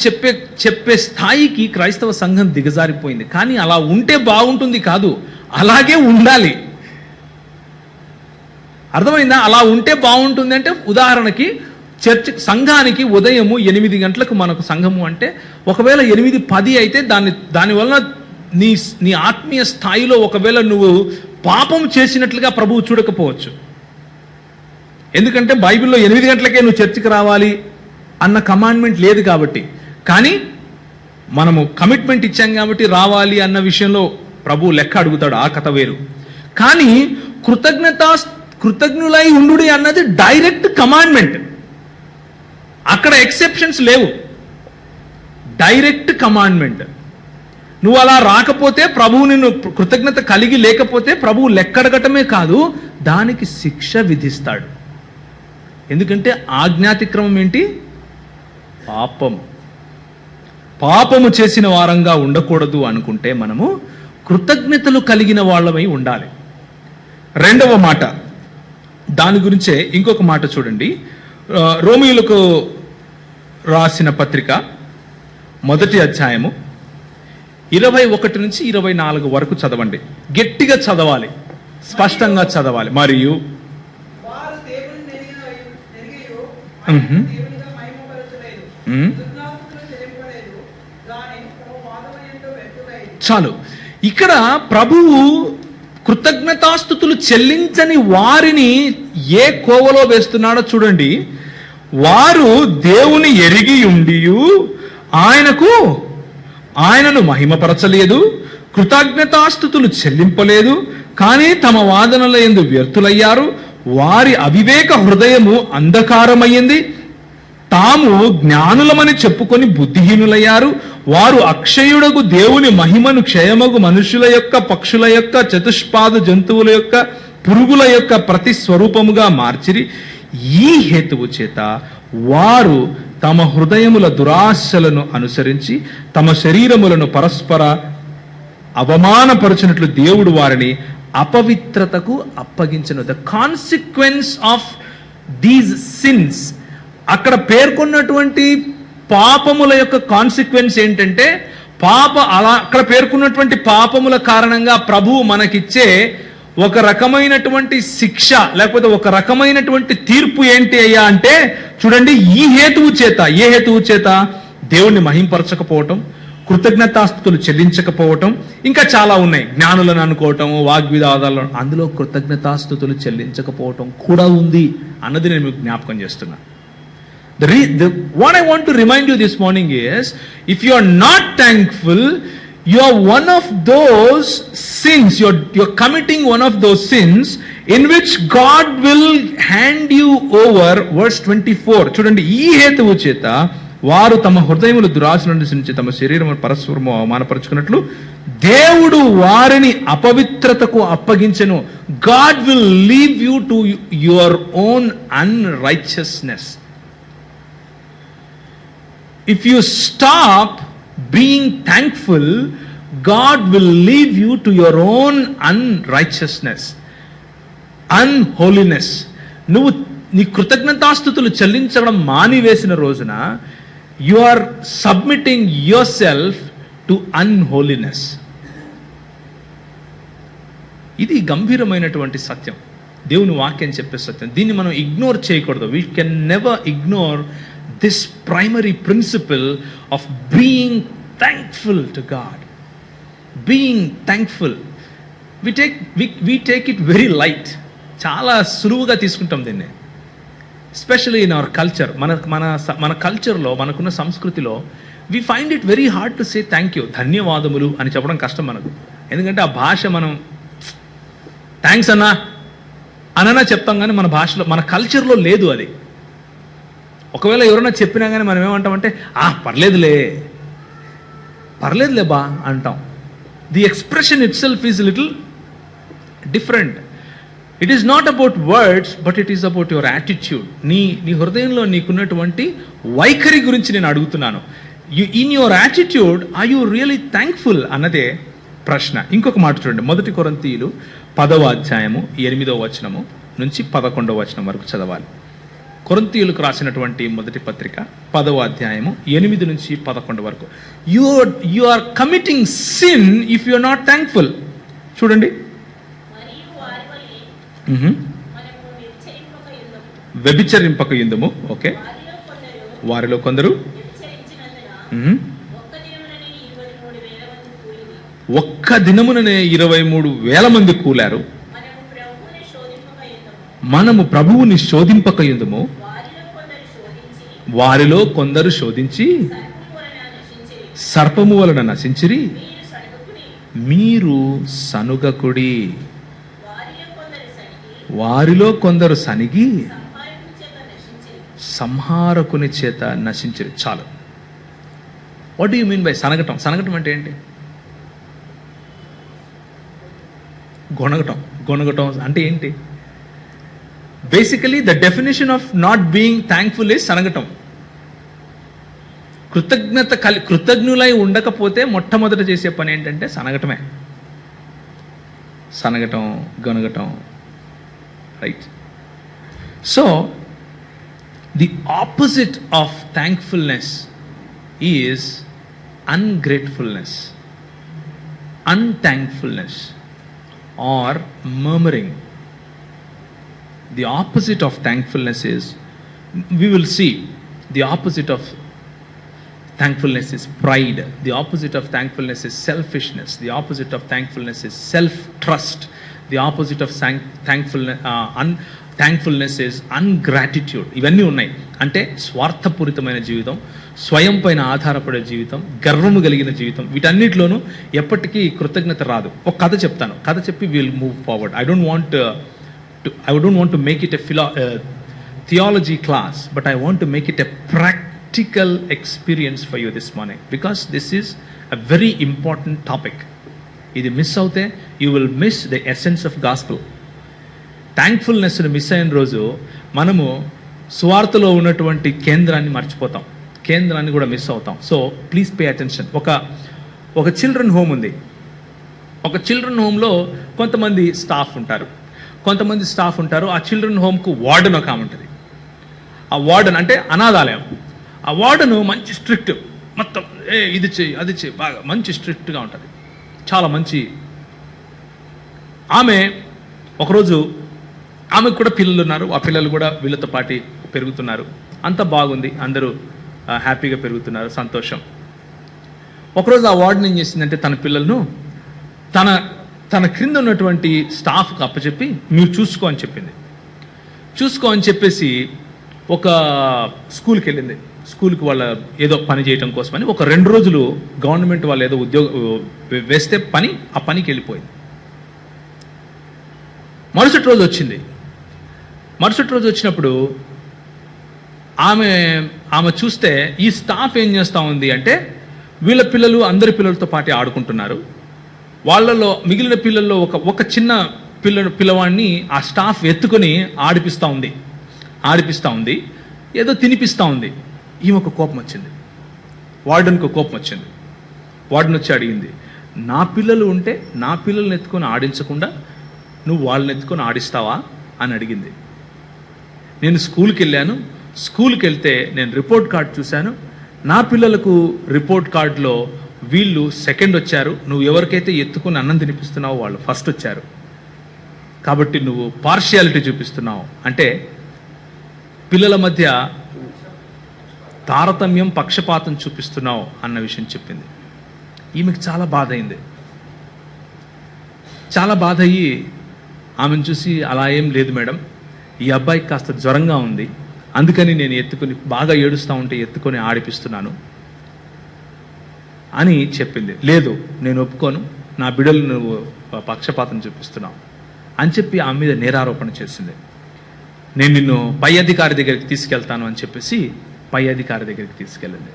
చెప్పే స్థాయికి క్రైస్తవ సంఘం దిగజారిపోయింది. కానీ అలా ఉంటే బాగుంటుంది కాదు, అలాగే ఉండాలి. అర్థమైందా? అలా ఉంటే బాగుంటుంది అంటే, ఉదాహరణకి సంఘానికి ఉదయము 8 గంటలకు మనకు సంఘము అంటే, ఒకవేళ 8:10 అయితే దానివల్ల నీ ఆత్మీయ స్థాయిలో ఒకవేళ నువ్వు పాపం చేసినట్లుగా ప్రభువు చూడకపోవచ్చు. ఎందుకంటే బైబిల్లో 8 గంటలకే నువ్వు చర్చికి రావాలి అన్న కమాండ్మెంట్ లేదు కాబట్టి. కానీ మనము కమిట్మెంట్ ఇచ్చాం కాబట్టి రావాలి అన్న విషయంలో ప్రభువు లెక్క అడుగుతాడు, ఆ కథ వేరు. కానీ కృతజ్ఞులై ఉండుడి అన్నది డైరెక్ట్ కమాండ్మెంట్. అక్కడ ఎక్సెప్షన్స్ లేవు, డైరెక్ట్ కమాండ్మెంట్. నువ్వు అలా రాకపోతే, ప్రభువు నిన్ను కృతజ్ఞత కలిగి లేకపోతే ప్రభువు లెక్కడగటమే కాదు, దానికి శిక్ష విధిస్తాడు. ఎందుకంటే ఆజ్ఞాతిక్రమం ఏంటి? పాపము చేసిన వారంగా ఉండకూడదు అనుకుంటే మనము కృతజ్ఞతలు కలిగిన వాళ్ళమై ఉండాలి. రెండవ మాట, దాని గురించే ఇంకొక మాట చూడండి. రోమీయులకు రాసిన పత్రిక 1వ అధ్యాయము 21 నుంచి 24 వరకు చదవండి. గట్టిగా చదవాలి, స్పష్టంగా చదవాలి. మరియు చాలు. ఇక్కడ ప్రభువు కృతజ్ఞతాస్తుతులు చెల్లించని వారిని ఏ కోవలో వేస్తున్నాడో చూడండి. వారు దేవుని ఎరిగి ఉండియు ఆయనను మహిమపరచలేదు, కృతజ్ఞతాస్తుతులు చెల్లింపలేదు, కానీ తమ వాదనల యందు వ్యర్థులయ్యారు. వారి అవివేక హృదయము అంధకారమయ్యింది, తాము జ్ఞానులమని చెప్పుకొని బుద్ధిహీనులయ్యారు. వారు అక్షయుడగు దేవుని మహిమను క్షయమగు మనుషుల యొక్క, పక్షుల యొక్క, చతుష్పాద జంతువుల యొక్క, పురుగుల యొక్క ప్రతి స్వరూపముగా మార్చిరి. ఈ హేతువు చేత వారు తమ హృదయముల దురాశలను అనుసరించి తమ శరీరములను పరస్పర అవమానపరచినట్లు దేవుడు వారిని అపవిత్రతకు అప్పగించను. The consequence of these sins, అక్కడ పేర్కొన్నటువంటి పాపముల యొక్క కాన్సిక్వెన్స్ ఏంటంటే, అక్కడ పేర్కొన్నటువంటి పాపముల కారణంగా ప్రభువు మనకిచ్చే ఒక రకమైనటువంటి శిక్ష, లేకపోతే ఒక రకమైనటువంటి తీర్పు ఏంటి అయ్యా అంటే, చూడండి, ఏ హేతువు చేత దేవుణ్ణి మహింపరచకపోవటం, కృతజ్ఞతాస్తుతులు చెల్లించకపోవటం, ఇంకా చాలా ఉన్నాయి. జ్ఞానులను అనుకోవటం, వాగ్వివాదాలు, అందులో కృతజ్ఞతాస్తుతులు చెల్లించకపోవటం కూడా ఉంది అన్నది నేను మీకు జ్ఞాపకం చేస్తున్నా. What I want to remind you this morning is, if you are not thankful, you are one of those sins, you're committing one of those sins in which God will hand you over. Verse 24, చూడండి, ఈ హేతువు చేత వారు తమ హృదయములు దురాశలను అనుసరించి తమ శరీరము పరస్పరము అవమానపరుచుకున్నట్లు దేవుడు వారిని అపవిత్రతకు అప్పగించెను. God will leave you to your own unrighteousness. If you stop being thankful, God will leave you to your own unrighteousness, unholiness. నువ్వు నీ కృతజ్ఞతాస్తుతులు చెల్లించడం మానివేసిన రోజున you are submitting yourself to unholiness. ఇది గంభీరమైనటువంటి సత్యం, దేవుని వాక్యం చెప్పే సత్యం. దీన్ని మనం ఇగ్నోర్ చేయకూడదు. We can never ignore this primary principle of being thankful to God. Being thankful. We take it very light. చాలా సులువుగా తీసుకుంటాం దీన్ని. ఎస్పెషల్లీ ఇన్ అవర్ కల్చర్, మన కల్చర్లో, మనకున్న సంస్కృతిలో we find it very hard to say thank you. ధన్యవాదములు అని చెప్పడం కష్టం మనకు. ఎందుకంటే ఆ భాష, మనం థ్యాంక్స్ అన్నా చెప్తాం, కానీ మన భాషలో, మన కల్చర్లో లేదు అది. ఒకవేళ ఎవరైనా చెప్పినా కానీ మనం ఏమంటామంటే, పర్లేదులే బా అంటాం. The expression itself is little different. It is not about words, but it is about your attitude. నీ హృదయంలో నీకున్నటువంటి వైఖరి గురించి నేను అడుగుతున్నాను. In your attitude are you really thankful అన్నదే ప్రశ్న. ఇంకొక మాట చూడండి, 1 కొరింథీయులు 10వ అధ్యాయము 8వ వచనము నుంచి 11వ వచనం వరకు చదవాలి. కొరింథీయులకు రాసినటువంటి మొదటి పత్రిక 10వ అధ్యాయము 8 నుంచి 11 వరకు. You are committing sin if you are not thankful. చూడండి, వ్యభిచరింపక యుందుము. ఓకే, వారిలో కొందరు ఒక్క దినముననే 23,000 మంది కూలారు. మనము ప్రభువుని శోధింపక యుందుము, వారిలో కొందరు శోధించి సర్పము వలన నశించిరి. మీరు సనుగకుడి, వారిలో కొందరు సనిగి సంహారకుని చేత నశించిరి. చాలు. What do you mean by సనగటం? సనగటం అంటే ఏంటి? గొనగటం అంటే ఏంటి? Basically the definition of not being thankful is సనగటం. కృతజ్ఞులై ఉండకపోతే మొట్టమొదట చేసే పని ఏంటంటే సనగటమే. సనగటం, గొనగటం, right? So the opposite of thankfulness is ungratefulness, unthankfulness, or murmuring. The opposite of thankfulness is, we will see, the opposite of Thankfulness is pride. The opposite of thankfulness is selfishness. The opposite of thankfulness is self-trust. The opposite of thankfulness is ungratitude. ఇవన్నీ ఉన్నాయి. అంటే స్వార్థపూరితమైన జీవితం, స్వయం పైన ఆధారపడే జీవితం, గర్వము కలిగిన జీవితం, వీటన్నిటిలోనూ ఎప్పటికీ కృతజ్ఞత రాదు. ఒక కథ చెప్తాను, కథ చెప్పి will move forward. I don't want to make it a theology class, but I want to make it a practical experience for you this morning, because this is a very important topic. ఇది miss అవుతే you will miss the essence of gospel. థ్యాంక్ఫుల్నెస్ని miss అయిన రోజు మనము సువార్తలో ఉన్నటువంటి కేంద్రాన్ని మర్చిపోతాం, కేంద్రాన్ని కూడా మిస్ అవుతాం. So please pay attention. ఒక చిల్డ్రన్ హోమ్ ఉంది. ఒక చిల్డ్రన్ హోమ్లో కొంతమంది స్టాఫ్ ఉంటారు. ఆ చిల్డ్రన్ హోమ్కు వార్డెన్ ఒక ఆమె ఉంటుంది. ఆ వార్డెన్ అంటే అనాథాలయం. ఆ వార్డెన్ మంచి స్ట్రిక్ట్, మొత్తం ఇది చెయ్యి అది చెయ్యి, బాగా మంచి స్ట్రిక్ట్గా ఉంటుంది, చాలా మంచి ఆమె. ఒకరోజు ఆమెకు కూడా పిల్లలు ఉన్నారు. ఆ పిల్లలు కూడా వీళ్ళతో పాటు పెరుగుతున్నారు. అంత బాగుంది, అందరూ హ్యాపీగా పెరుగుతున్నారు, సంతోషం. ఒకరోజు ఆ వార్డెన్ ఏం చేసిందంటే తన పిల్లలను తన క్రింద ఉన్నటువంటి స్టాఫ్కి అప్పచెప్పి మీరు చూసుకో అని చెప్పింది. చూసుకో అని చెప్పేసి ఒక స్కూల్కి వెళ్ళింది. స్కూల్కి వాళ్ళ ఏదో పని చేయటం కోసమని ఒక 2 రోజులు గవర్నమెంట్ వాళ్ళు ఏదో ఉద్యోగం వేస్తే ఆ పనికి వెళ్ళిపోయింది. మరుసటి రోజు వచ్చినప్పుడు ఆమె చూస్తే ఈ స్టాఫ్ ఏం చేస్తూ ఉంది అంటే వీళ్ళ పిల్లలు అందరి పిల్లలతో పాటు ఆడుకుంటున్నారు. వాళ్ళలో మిగిలిన పిల్లల్లో ఒక చిన్న పిల్లవాడిని ఆ స్టాఫ్ ఎత్తుకొని ఆడిపిస్తూ ఉంది, ఏదో తినిపిస్తూ ఉంది. ఈమెకు కోపం వచ్చింది, వార్డెన్కు కోపం వచ్చింది. వార్డెన్ వచ్చి అడిగింది, నా పిల్లలు ఉంటే నా పిల్లల్ని ఎత్తుకొని ఆడించకుండా నువ్వు వాళ్ళని ఎత్తుకొని ఆడిస్తావా అని అడిగింది. నేను స్కూల్కి వెళ్తే నేను రిపోర్ట్ కార్డ్ చూశాను. నా పిల్లలకు రిపోర్ట్ కార్డులో వీళ్ళు సెకండ్ వచ్చారు, నువ్వు ఎవరికైతే ఎత్తుకుని అన్నం తినిపిస్తున్నావో వాళ్ళు ఫస్ట్ వచ్చారు, కాబట్టి నువ్వు పార్షియాలిటీ చూపిస్తున్నావు, అంటే పిల్లల మధ్య తారతమ్యం, పక్షపాతం చూపిస్తున్నావు అన్న విషయం చెప్పింది. ఈమెకు చాలా బాధ అయింది. చాలా బాధ అయ్యి ఆమెను చూసి, అలా ఏం లేదు మేడం, ఈ అబ్బాయికి కాస్త జ్వరంగా ఉంది, అందుకని నేను ఎత్తుకొని బాగా ఏడుస్తూ ఉంటే ఎత్తుకొని ఆడిపిస్తున్నాను అని చెప్పింది. లేదు, నేను ఒప్పుకోను, నా బిడ్డలు నువ్వు పక్షపాతం చూపిస్తున్నావు అని చెప్పి ఆమె మీద నేరారోపణ చేసింది. నేను నిన్ను పై అధికారి దగ్గరికి తీసుకెళ్తాను అని చెప్పేసి పై అధికారి దగ్గరికి తీసుకెళ్ళింది.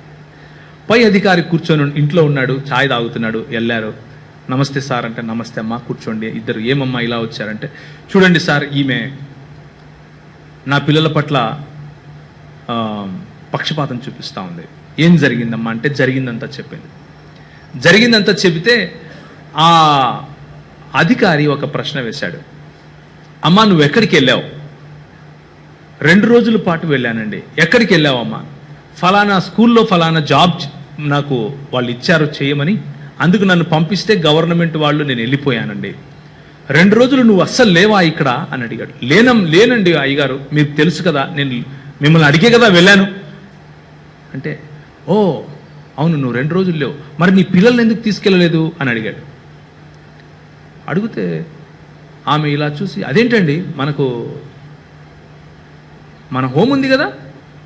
పై అధికారి కూర్చొని ఇంట్లో ఉన్నాడు, ఛాయ్ తాగుతున్నాడు. వెళ్ళారు. నమస్తే సార్ అంటే, నమస్తే అమ్మా, కూర్చోండి. ఇద్దరు, ఏమమ్మా ఇలా వచ్చారంటే, చూడండి సార్, ఈమె నా పిల్లల పట్ల పక్షపాతం చూపిస్తూ ఉంది. ఏం జరిగిందమ్మా అంటే జరిగిందంతా చెప్పింది. జరిగిందంతా చెబితే ఆ అధికారి ఒక ప్రశ్న వేశాడు. అమ్మా నువ్వు ఎక్కడికి వెళ్ళావు? 2 రోజుల పాటు వెళ్ళానండి. ఎక్కడికి వెళ్ళావమ్మా? ఫలానా స్కూల్లో ఫలానా జాబ్ నాకు వాళ్ళు ఇచ్చారు చేయమని, అందుకు నన్ను పంపిస్తే గవర్నమెంట్ వాళ్ళు నేను వెళ్ళిపోయానండి. 2 రోజులు నువ్వు అస్సలు లేవా ఇక్కడ అని అడిగాడు. లేనండి అయ్యగారు, మీకు తెలుసు కదా, నేను మిమ్మల్ని అడిగే కదా వెళ్ళాను అంటే, ఓ అవును, నువ్వు 2 రోజులు లేవు, మరి నీ పిల్లల్ని ఎందుకు తీసుకెళ్ళలేదు అని అడిగాడు. అడిగితే ఆమె ఇలా చూసి, అదేంటండి, మన హోమ్ ఉంది కదా,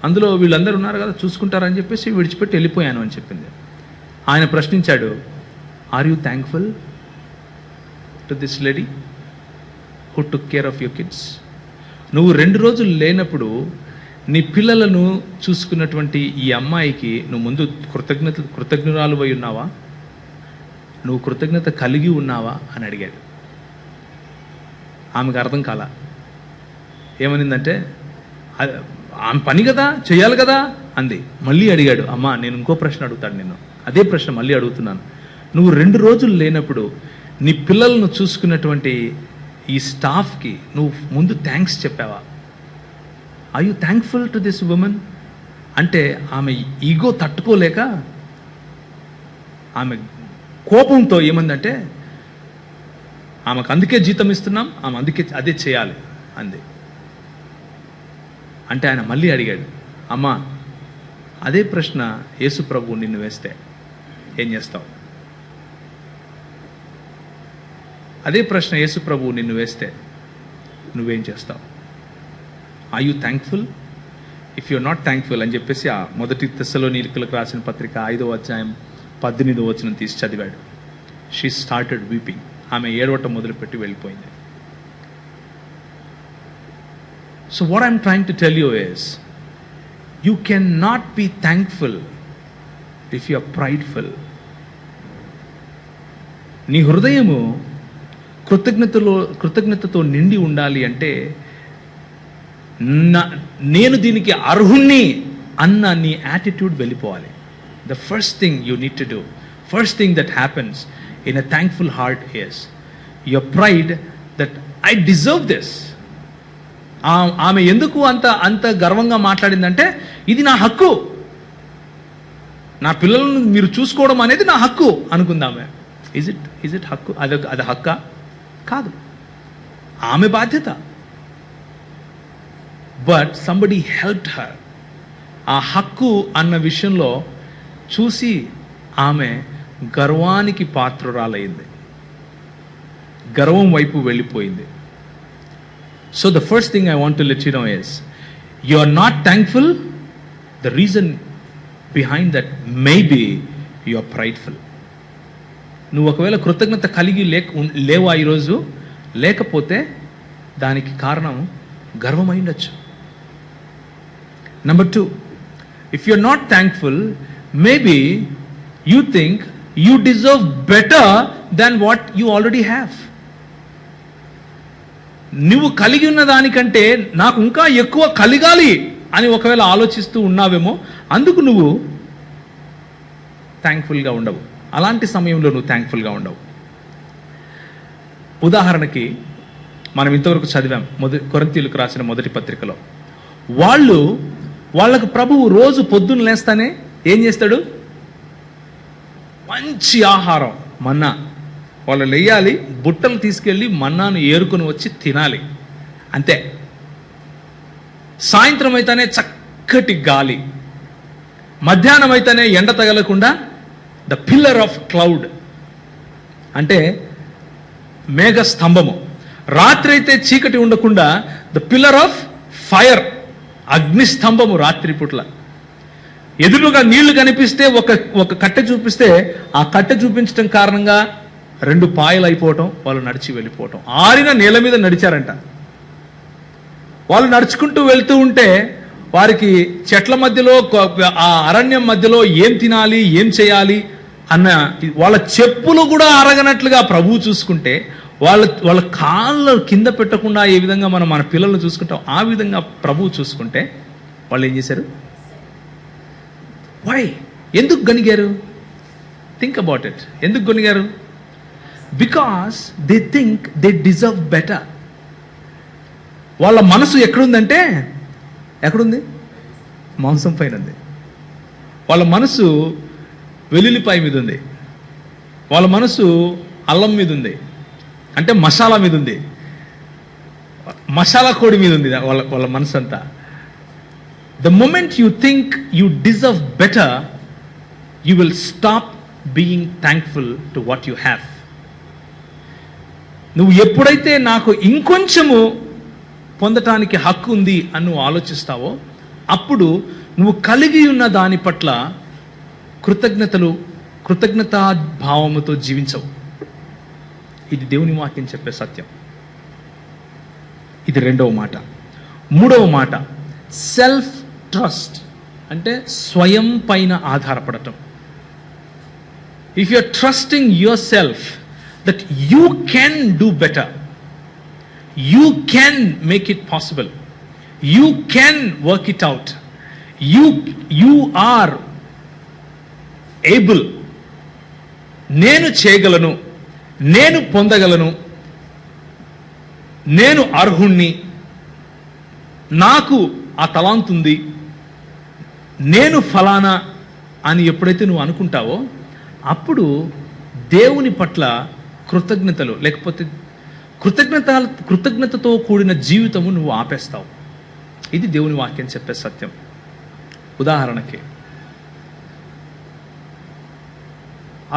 అందులో వీళ్ళందరూ ఉన్నారు కదా, చూసుకుంటారని చెప్పేసి విడిచిపెట్టి వెళ్ళిపోయాను అని చెప్పింది. ఆయన ప్రశ్నించాడు, are you thankful to this lady who took care of your kids? నువ్వు 2 రోజులు లేనప్పుడు నీ పిల్లలను చూసుకున్నటువంటి ఈ అమ్మాయికి నువ్వు ముందు కృతజ్ఞురాలు అయి ఉన్నావా? నువ్వు కృతజ్ఞత కలిగి ఉన్నావా అని అడిగాడు. ఆమెకు అర్థం కాల. ఏమనిందంటే, ఆమె పని కదా, చేయాలి కదా అంది. మళ్ళీ అడిగాడు, అమ్మా నేను ఇంకో ప్రశ్న అడుగుతాను నిన్ను, అదే ప్రశ్న మళ్ళీ అడుగుతున్నాను. నువ్వు 2 రోజులు లేనప్పుడు నీ పిల్లలను చూసుకున్నటువంటి ఈ స్టాఫ్కి నువ్వు ముందు థ్యాంక్స్ చెప్పావా? Are you thankful to this woman అంటే ఆమె ఈగో తట్టుకోలేక ఆమె కోపంతో ఏమందంటే, ఆమెకు అందుకే జీతం ఇస్తున్నాం, ఆమె అందుకే అదే చేయాలి అంది. అంటే ఆయన మళ్ళీ అడిగాడు, అమ్మా అదే ప్రశ్న యేసు ప్రభు నిన్ను వేస్తే ఏం చేస్తావు? అదే ప్రశ్న యేసు ప్రభు నిన్ను వేస్తే నువ్వేం చేస్తావు? Are you thankful? If you are not thankful అని చెప్పేసి ఆ 1 తెస్సలోనికీయులకు రాసిన పత్రిక 5వ అధ్యాయం 18వ వచనం తీసి చదివాడు. She started weeping. ఆమె ఏడవటం మొదలుపెట్టి వెళ్ళిపోయింది. So what I'm trying to tell you is, you cannot be thankful if you are prideful. నీ హృదయము కృతజ్ఞతతో నిండి ఉండాలి అంటే నేను దీనికి అర్హుణ్ణి అన్న నీ యాటిట్యూడ్ వెళ్ళిపోవాలి. The first thing you need to do, first thing that happens in a thankful heart is your pride that I deserve this. ఆమె ఎందుకు అంత గర్వంగా మాట్లాడిందంటే ఇది నా హక్కు, నా పిల్లలను మీరు చూసుకోవడం అనేది నా హక్కు అనుకుందామే. ఇజ్ ఇట్ హక్కు? అది హక్కా? కాదు, ఆమె బాధ్యత. But somebody helped her. ఆ హక్కు అన్న విషయంలో చూసి ఆమె గర్వానికి పాత్రురాలైంది, గర్వం వైపు వెళ్ళిపోయింది. So the first thing I want to let you know is, you are not thankful. The reason behind that maybe you are prideful. నువ్వు ఒకవేళ కృతజ్ఞత కలిగి లేవా ఈరోజు, లేకపోతే దానికి కారణం గర్వం అయిండొచ్చు. Number 2, if you're not thankful, maybe you think you deserve better than what you already have. నువ్వు కలిగి ఉన్న దానికంటే నాకు ఇంకా ఎక్కువ కలిగాలి అని ఒకవేళ ఆలోచిస్తూ ఉన్నావేమో, అందుకు నువ్వు థ్యాంక్ఫుల్గా ఉండవు. అలాంటి సమయంలో నువ్వు థ్యాంక్ఫుల్గా ఉండవు. ఉదాహరణకి మనం ఇంతవరకు చదివాం కొరింథీయులకు రాసిన 1 పత్రికలో, వాళ్ళకు ప్రభువు రోజు పొద్దున్న లేస్తానే ఏం చేస్తాడు? మంచి ఆహారం, మన్నా. వాళ్ళు లేయాలి, బుట్టలు తీసుకెళ్ళి మన్నాను ఏరుకొని వచ్చి తినాలి, అంతే. సాయంత్రం అయితేనే చక్కటి గాలి, మధ్యాహ్నం అయితేనే ఎండ తగలకుండా ద పిల్లర్ ఆఫ్ క్లౌడ్ అంటే మేఘ స్తంభము, రాత్రి అయితే చీకటి ఉండకుండా ద పిల్లర్ ఆఫ్ ఫైర్ అగ్ని స్తంభము రాత్రి పుట్ల. ఎదురుగా నీళ్లు కనిపిస్తే ఒక కట్టె చూపిస్తే ఆ కట్టె చూపించడం కారణంగా 2 పాయలు అయిపోవటం, వాళ్ళు నడిచి వెళ్ళిపోవటం. ఆరిన నేల మీద నడిచారంట. వాళ్ళు నడుచుకుంటూ వెళ్తూ ఉంటే వారికి చెట్ల మధ్యలో, ఆ అరణ్యం మధ్యలో ఏం తినాలి, ఏం చేయాలి అన్న వాళ్ళ చెప్పులు కూడా అరగనట్లుగా ప్రభువు చూసుకుంటే, వాళ్ళ కాళ్ళ కింద పెట్టకుండా ఏ విధంగా మనం మన పిల్లల్ని చూసుకుంటాం ఆ విధంగా ప్రభువు చూసుకుంటే వాళ్ళు ఏం చేశారు? వై? ఎందుకు గనిగారు? Think about it. ఎందుకు గనిగారు? Because they think they deserve better. వాళ్ళ మనసు ఎక్కడుందంటే, ఎక్కడుంది? మాంసం పైన ఉంది. వాళ్ళ మనసు వెల్లుల్లిపాయ మీద ఉంది. వాళ్ళ మనసు అల్లం మీద ఉంది, అంటే మసాలా మీద ఉంది, మసాలా కోడి మీద ఉంది వాళ్ళ మనసు అంతా. The moment you think you deserve better, you will stop being thankful to what you have. నువ్వు ఎప్పుడైతే నాకు ఇంకొంచెము పొందటానికి హక్కు ఉంది అని నువ్వు ఆలోచిస్తావో, అప్పుడు నువ్వు కలిగి ఉన్న దాని పట్ల కృతజ్ఞతా భావముతో జీవించవు. ఇది దేవుని వాక్యం చెప్పే సత్యం. ఇది 2వ మాట. 3వ మాట, సెల్ఫ్ ట్రస్ట్ అంటే స్వయం పైన ఆధారపడటం. If you are trusting yourself that you can do better, you can make it possible, you can work it out, you are able, నేను చేయగలను, నేను పొందగలను, నేను అర్హుణ్ణి, నాకు ఆ తలాంతు ఉంది, నేను ఫలానా అని ఎప్పుడైతే నువ్వు అనుకుంటావో, అప్పుడు దేవుని పట్ల కృతజ్ఞతలు లేకపోతే కృతజ్ఞతతో కూడిన జీవితము నువ్వు ఆపేస్తావు. ఇది దేవుని వాక్యం చెప్పే సత్యం. ఉదాహరణకి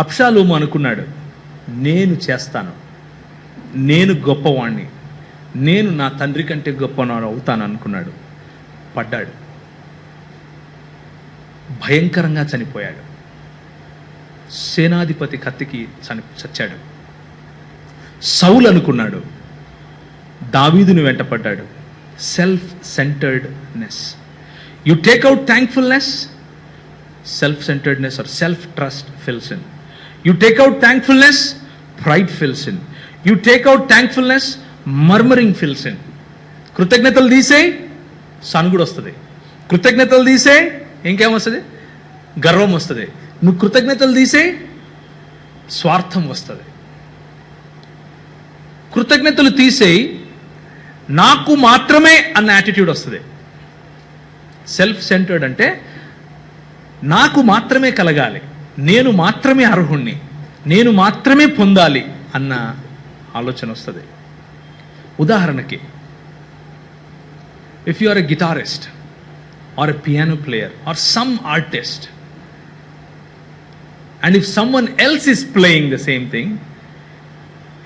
అబ్షాలోము అనుకున్నాడు, నేను చేస్తాను, నేను గొప్పవాణ్ణి, నేను నా తండ్రి కంటే గొప్పవాడు అవుతాను అనుకున్నాడు. పడ్డాడు, భయంకరంగా చనిపోయాడు. సేనాధిపతి కత్తికి చచ్చాడు. సౌలు అనుకున్నాడు, దావీదుని వెంటపడ్డాడు. Self centredness. You take out thankfulness, self centredness or self trust fills in. You take out thankfulness, pride fills in. You take out thankfulness, murmuring fills in. కృతజ్ఞతలు తీసే సనుగుడు వస్తుంది. కృతజ్ఞతలు తీసే ఇంకేమొస్తుంది? గర్వం వస్తుంది. నువ్వు కృతజ్ఞతలు తీసే స్వార్థం వస్తుంది. కృతజ్ఞతలు తీసేయి నాకు మాత్రమే అన్న యాటిట్యూడ్ వస్తుంది. సెల్ఫ్ సెంటర్డ్ అంటే నాకు మాత్రమే కలగాలి, నేను మాత్రమే అర్హుణ్ణి, నేను మాత్రమే పొందాలి అన్న ఆలోచన వస్తుంది. ఉదాహరణకి, if you are a guitarist or a piano player or some artist, and if someone else is playing the same thing,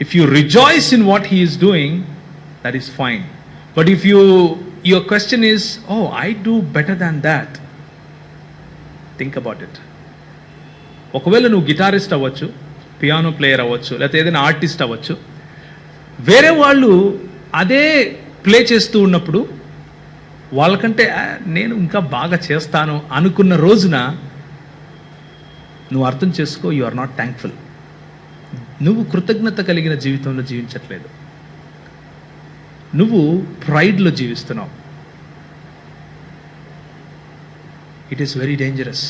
if you rejoice in what he is doing, that is fine. But if your question is, oh, I do better than that, think about it. ఒకవేళ నువ్వు guitarist అవ్వచ్చు, piano player అవ్వచ్చు, లేకపోతే ఏదైనా artist అవ్వచ్చు, వేరే వాళ్ళు అదే ప్లే చేస్తూ ఉన్నప్పుడు వాళ్ళకంటే నేను ఇంకా బాగా చేస్తాను అనుకున్న రోజున నువ్వు అర్థం చేసుకో, యు ఆర్ నాట్ థ్యాంక్ఫుల్. నువ్వు కృతజ్ఞత కలిగిన జీవితంలో జీవించట్లేదు, నువ్వు ప్రైడ్లో జీవిస్తున్నావు. It is very dangerous,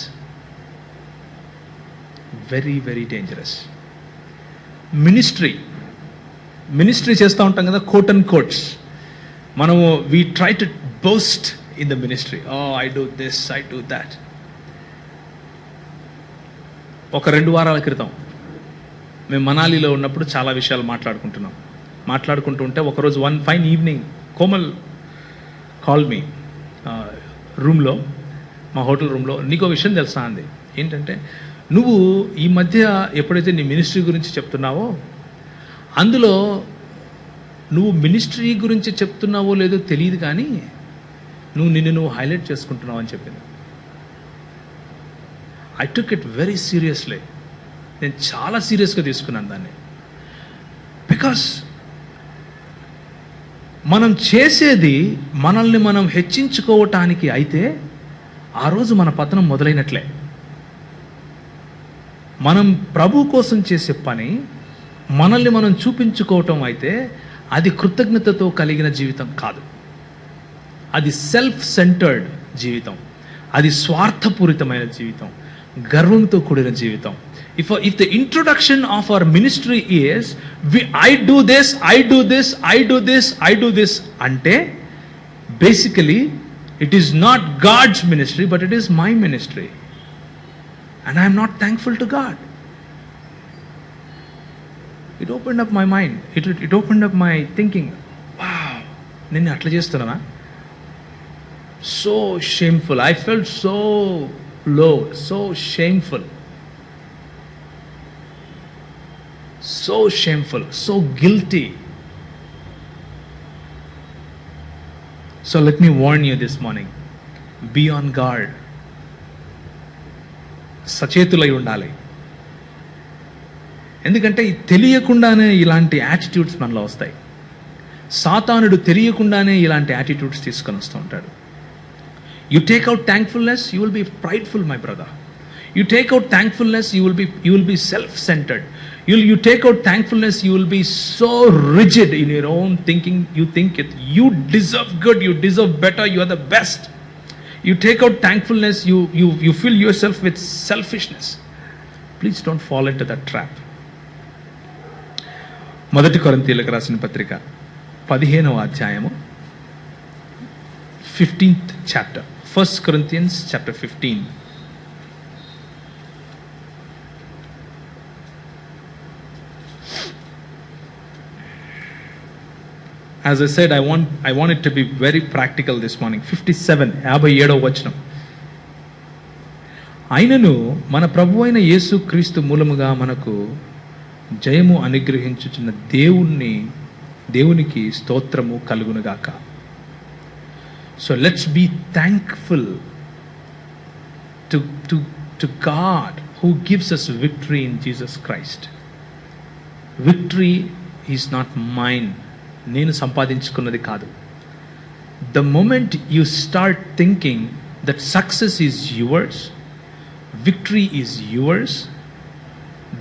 very very dangerous. Ministry చేస్తూ ఉంటాం కదా, కోట్ అండ్ కోట్స్. మనము we try to boast in the ministry. I do this, I do that. ఒక 2 వారాల క్రితం మేము మనాలిలో ఉన్నప్పుడు చాలా విషయాలు మాట్లాడుకుంటూ ఉంటే ఒకరోజు one fine evening Komal call me రూమ్లో, మా హోటల్ రూమ్లో. నీకో విషయం తెలుసా అంది. ఏంటంటే, నువ్వు ఈ మధ్య ఎప్పుడైతే నీ మినిస్ట్రీ గురించి చెప్తున్నావో అందులో నువ్వు మినిస్ట్రీ గురించి చెప్తున్నావో లేదో తెలియదు, కానీ నిన్ను హైలైట్ చేసుకుంటున్నావు అని చెప్పింది. I took it very seriously. నేను చాలా సీరియస్గా తీసుకున్నాను దాన్ని. బికాస్ మనం చేసేది మనల్ని మనం హెచ్చించుకోవటానికి అయితే ఆ రోజు మన పతనం మొదలైనట్లే. మనం ప్రభు కోసం చేసే పని మనల్ని మనం చూపించుకోవటం అయితే అది కృతజ్ఞతతో కలిగిన జీవితం కాదు, అది సెల్ఫ్ సెంటర్డ్ జీవితం, అది స్వార్థపూరితమైన జీవితం, గర్వంతో కూడిన జీవితం. If the introduction of our ministry is I do this, I do this, I do this, I do this, ante basically it is not God's ministry but it is my ministry, and I am not thankful to God. It opened up my mind, it opened up my thinking. Wow, నేను అట్లా చేస్తున్నానా? So shameful. I felt so low, so shameful, so guilty. So let me warn you this morning, be on guard. సచేతులై ఉండాలి. ఎందుకంటే తెలియకుండానే ఇలాంటి attitudes మనలో వస్తాయి. సాతానుడు తెలియకుండానే ఇలాంటి యాటిట్యూడ్స్ తీసుకొని వస్తూ ఉంటాడు. You take out thankfulness, you will be prideful, my brother. You take out thankfulness, you will be self-centered. You take out thankfulness, you will be so rigid in your own thinking. You think you deserve good, you deserve better, you are the best. You take out thankfulness, you fill yourself with selfishness. Please don't fall into that trap. మొదటి కొరింథీయులకు రాసిన పత్రిక 15వ అధ్యాయము 15th chapter. 1 Corinthians chapter 15. As I said, I want it to be very practical this morning. 57వ వచనం. అయినను మన ప్రభు అయిన యేసు క్రీస్తు మూలముగా మనకు జయము అనుగ్రహించుచున్న దేవునికి స్తోత్రము కలుగునుగాక. So let's be thankful to God who gives us victory in Jesus Christ. Victory is not mine. నేను సంపాదించుకున్నది కాదు. The moment you start thinking that success is yours, victory is yours,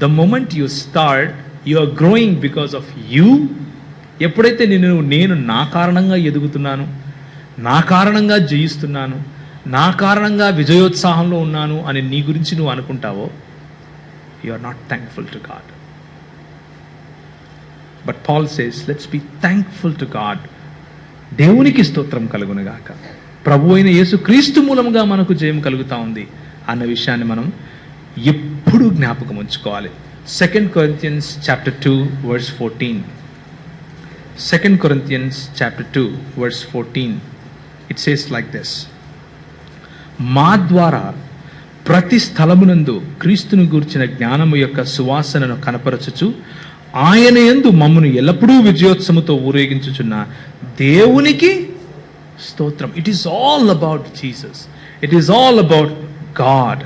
the moment you start, you are growing because of you. ఎప్పుడైతే నేను నా కారణంగా ఎదుగుతున్నాను, నా కారణంగా జయిస్తున్నాను, నా కారణంగా విజయోత్సాహంలో ఉన్నాను అని నీ గురించి నువ్వు అనుకుంటావో, you are not thankful to God. But Paul says let's be thankful to God. దేవునికి స్తోత్రం కలుగునుగాక. ప్రభు అయిన యేసు క్రీస్తు మూలముగా మనకు జయం కలుగుతా ఉంది అన్న విషయాన్ని మనం ఎప్పుడూ జ్ఞాపకం ఉంచుకోవాలి. 2 Corinthians chapter 2 verse 14. 2 Corinthians chapter 2 verse 14. It says like this: మా ద్వారా ప్రతి స్థలమునందు క్రీస్తును గూర్చిన జ్ఞానము యొక్క సువాసనను కనపరచుచు ఆయన యందు మమ్మను ఎల్లప్పుడూ విజయోత్సవముతో ఊరేగించుచున్న దేవునికి స్తోత్రం. It is all about Jesus. It is all about God.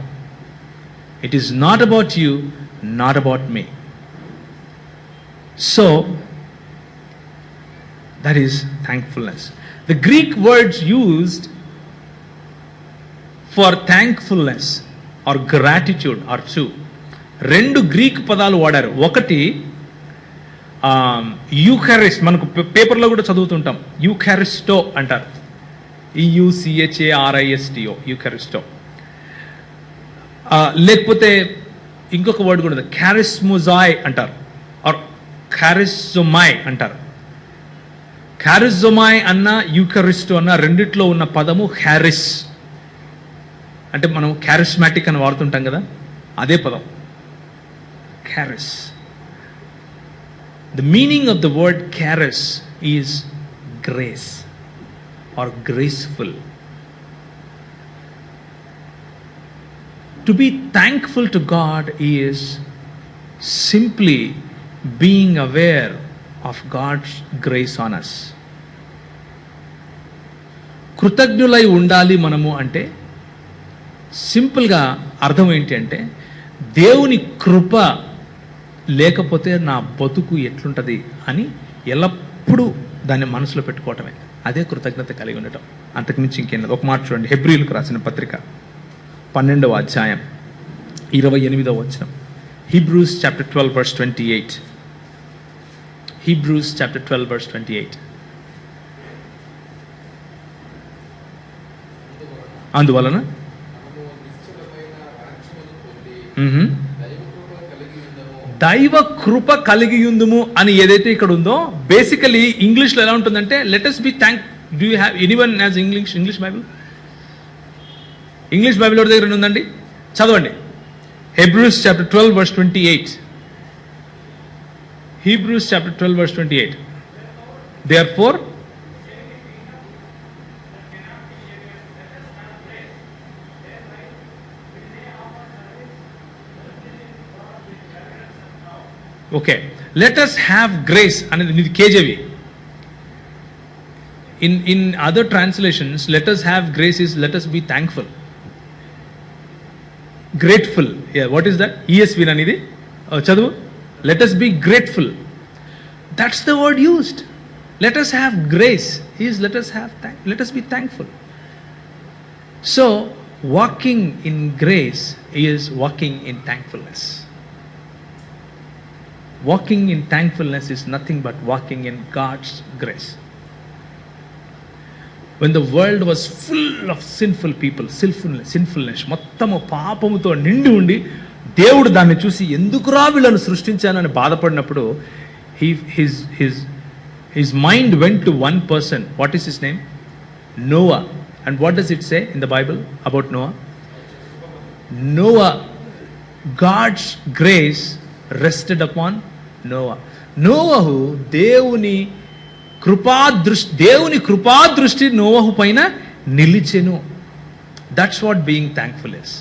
It is not about you, not about me. So that is thankfulness. The Greek words used for thankfulness are gratitude are two. 2 గ్రీక్ పదాలు వాడారు. ఒకటి Eucharist, మనకు పేపర్లో కూడా చదువుతుంటాం, యూకారిస్టో అంటారు. EUCHARISTO, యూకారిస్టో. లేకపోతే ఇంకొక వర్డ్ కూడా ఉంది, క్యారిస్మోజాయ్ అంటారు, ఆర్ క్యారిజోమాయ్ అంటారు. క్యారిజోమాయ్ అన్న యూకారిస్టో అన్న రెండిట్లో ఉన్న పదము హ్యారిస్. అంటే మనం క్యారిస్మాటిక్ అని వాడుతుంటాం కదా, అదే పదం క్యారిస్. The meaning of the word charis is grace or graceful. To be thankful to God is simply being aware of God's grace on us. కృతజ్ఞులై ఉండాలి మనము అంటే సింపుల్గా అర్థం ఏంటి అంటే, దేవుని కృప లేకపోతే నా బతుకు ఎట్లుంటుంది అని ఎల్లప్పుడూ దాన్ని మనసులో పెట్టుకోవటమే. అదే కృతజ్ఞత కలిగి ఉండటం. అంతకుమించి ఇంకేం లేదు. ఒక మాట చూడండి, హెబ్రీయులకు రాసిన పత్రిక 12వ అధ్యాయం 28వ వచనం. Hebrews chapter 12 verse 28. Hebrews chapter 12 verse 28. అందువలన దైవ కృప కలిగి ఉందుము అని ఏదైతే ఇక్కడ ఉందో, బేసికలీ ఇంగ్లీష్లో ఎలా ఉంటుందంటే, let us be thank. Do you have anyone has English Bible? English Bible ఎవరి దగ్గర ఉందండి? చదవండి. Hebrews chapter 12 verse 28. Hebrews chapter 12 verse 28. Therefore okay, let us have grace అనేది KJV. In other translations, let us have grace is let us be thankful, grateful. Yeah, what is that? ESV అనేది చదువు. Let us be grateful. That's the word used. Let us have grace is let us be thankful. So walking in grace is walking in thankfulness. Walking in thankfulness is nothing but walking in God's grace. When the world was full of sinful people, sinfulness, మొత్తము పాపముతో నిండి ఉండి దేవుడు దాన్ని చూసి ఎందుకురా వీళ్ళను సృష్టించానని బాధపడినప్పుడు his mind went to one person. What is his name? Noah. And what does it say in the Bible about Noah? Noah, God's grace rested upon Noah. నోవహు దేవుని కృపాదృష్టి నోవహు పైన నిలిచెను. That's what being thankful is.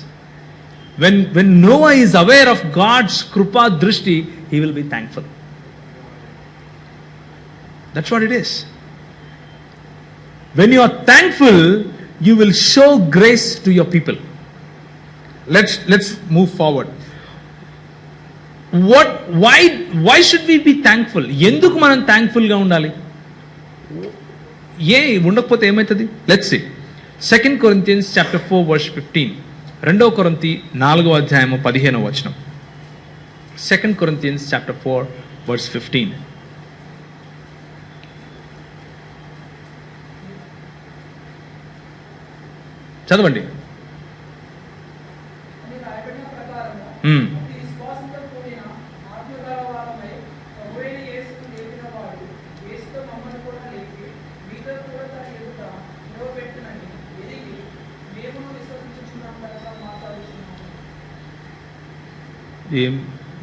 when Noah is aware of God's krupa drishti, he will be thankful. That's what it is. When you are thankful, you will show grace to your people. Let's move forward. Why should we be thankful? ఎందుకు మనం thankful గా ఉండాలి? ఉండకపోతే ఏమవుతుంది? Let's see 2 Corinthians chapter 4 verse 15. 2 కొరింథీ 4వ అధ్యాయము 15వ వచనం. 2 Corinthians chapter 4 verse 15. చదవండి.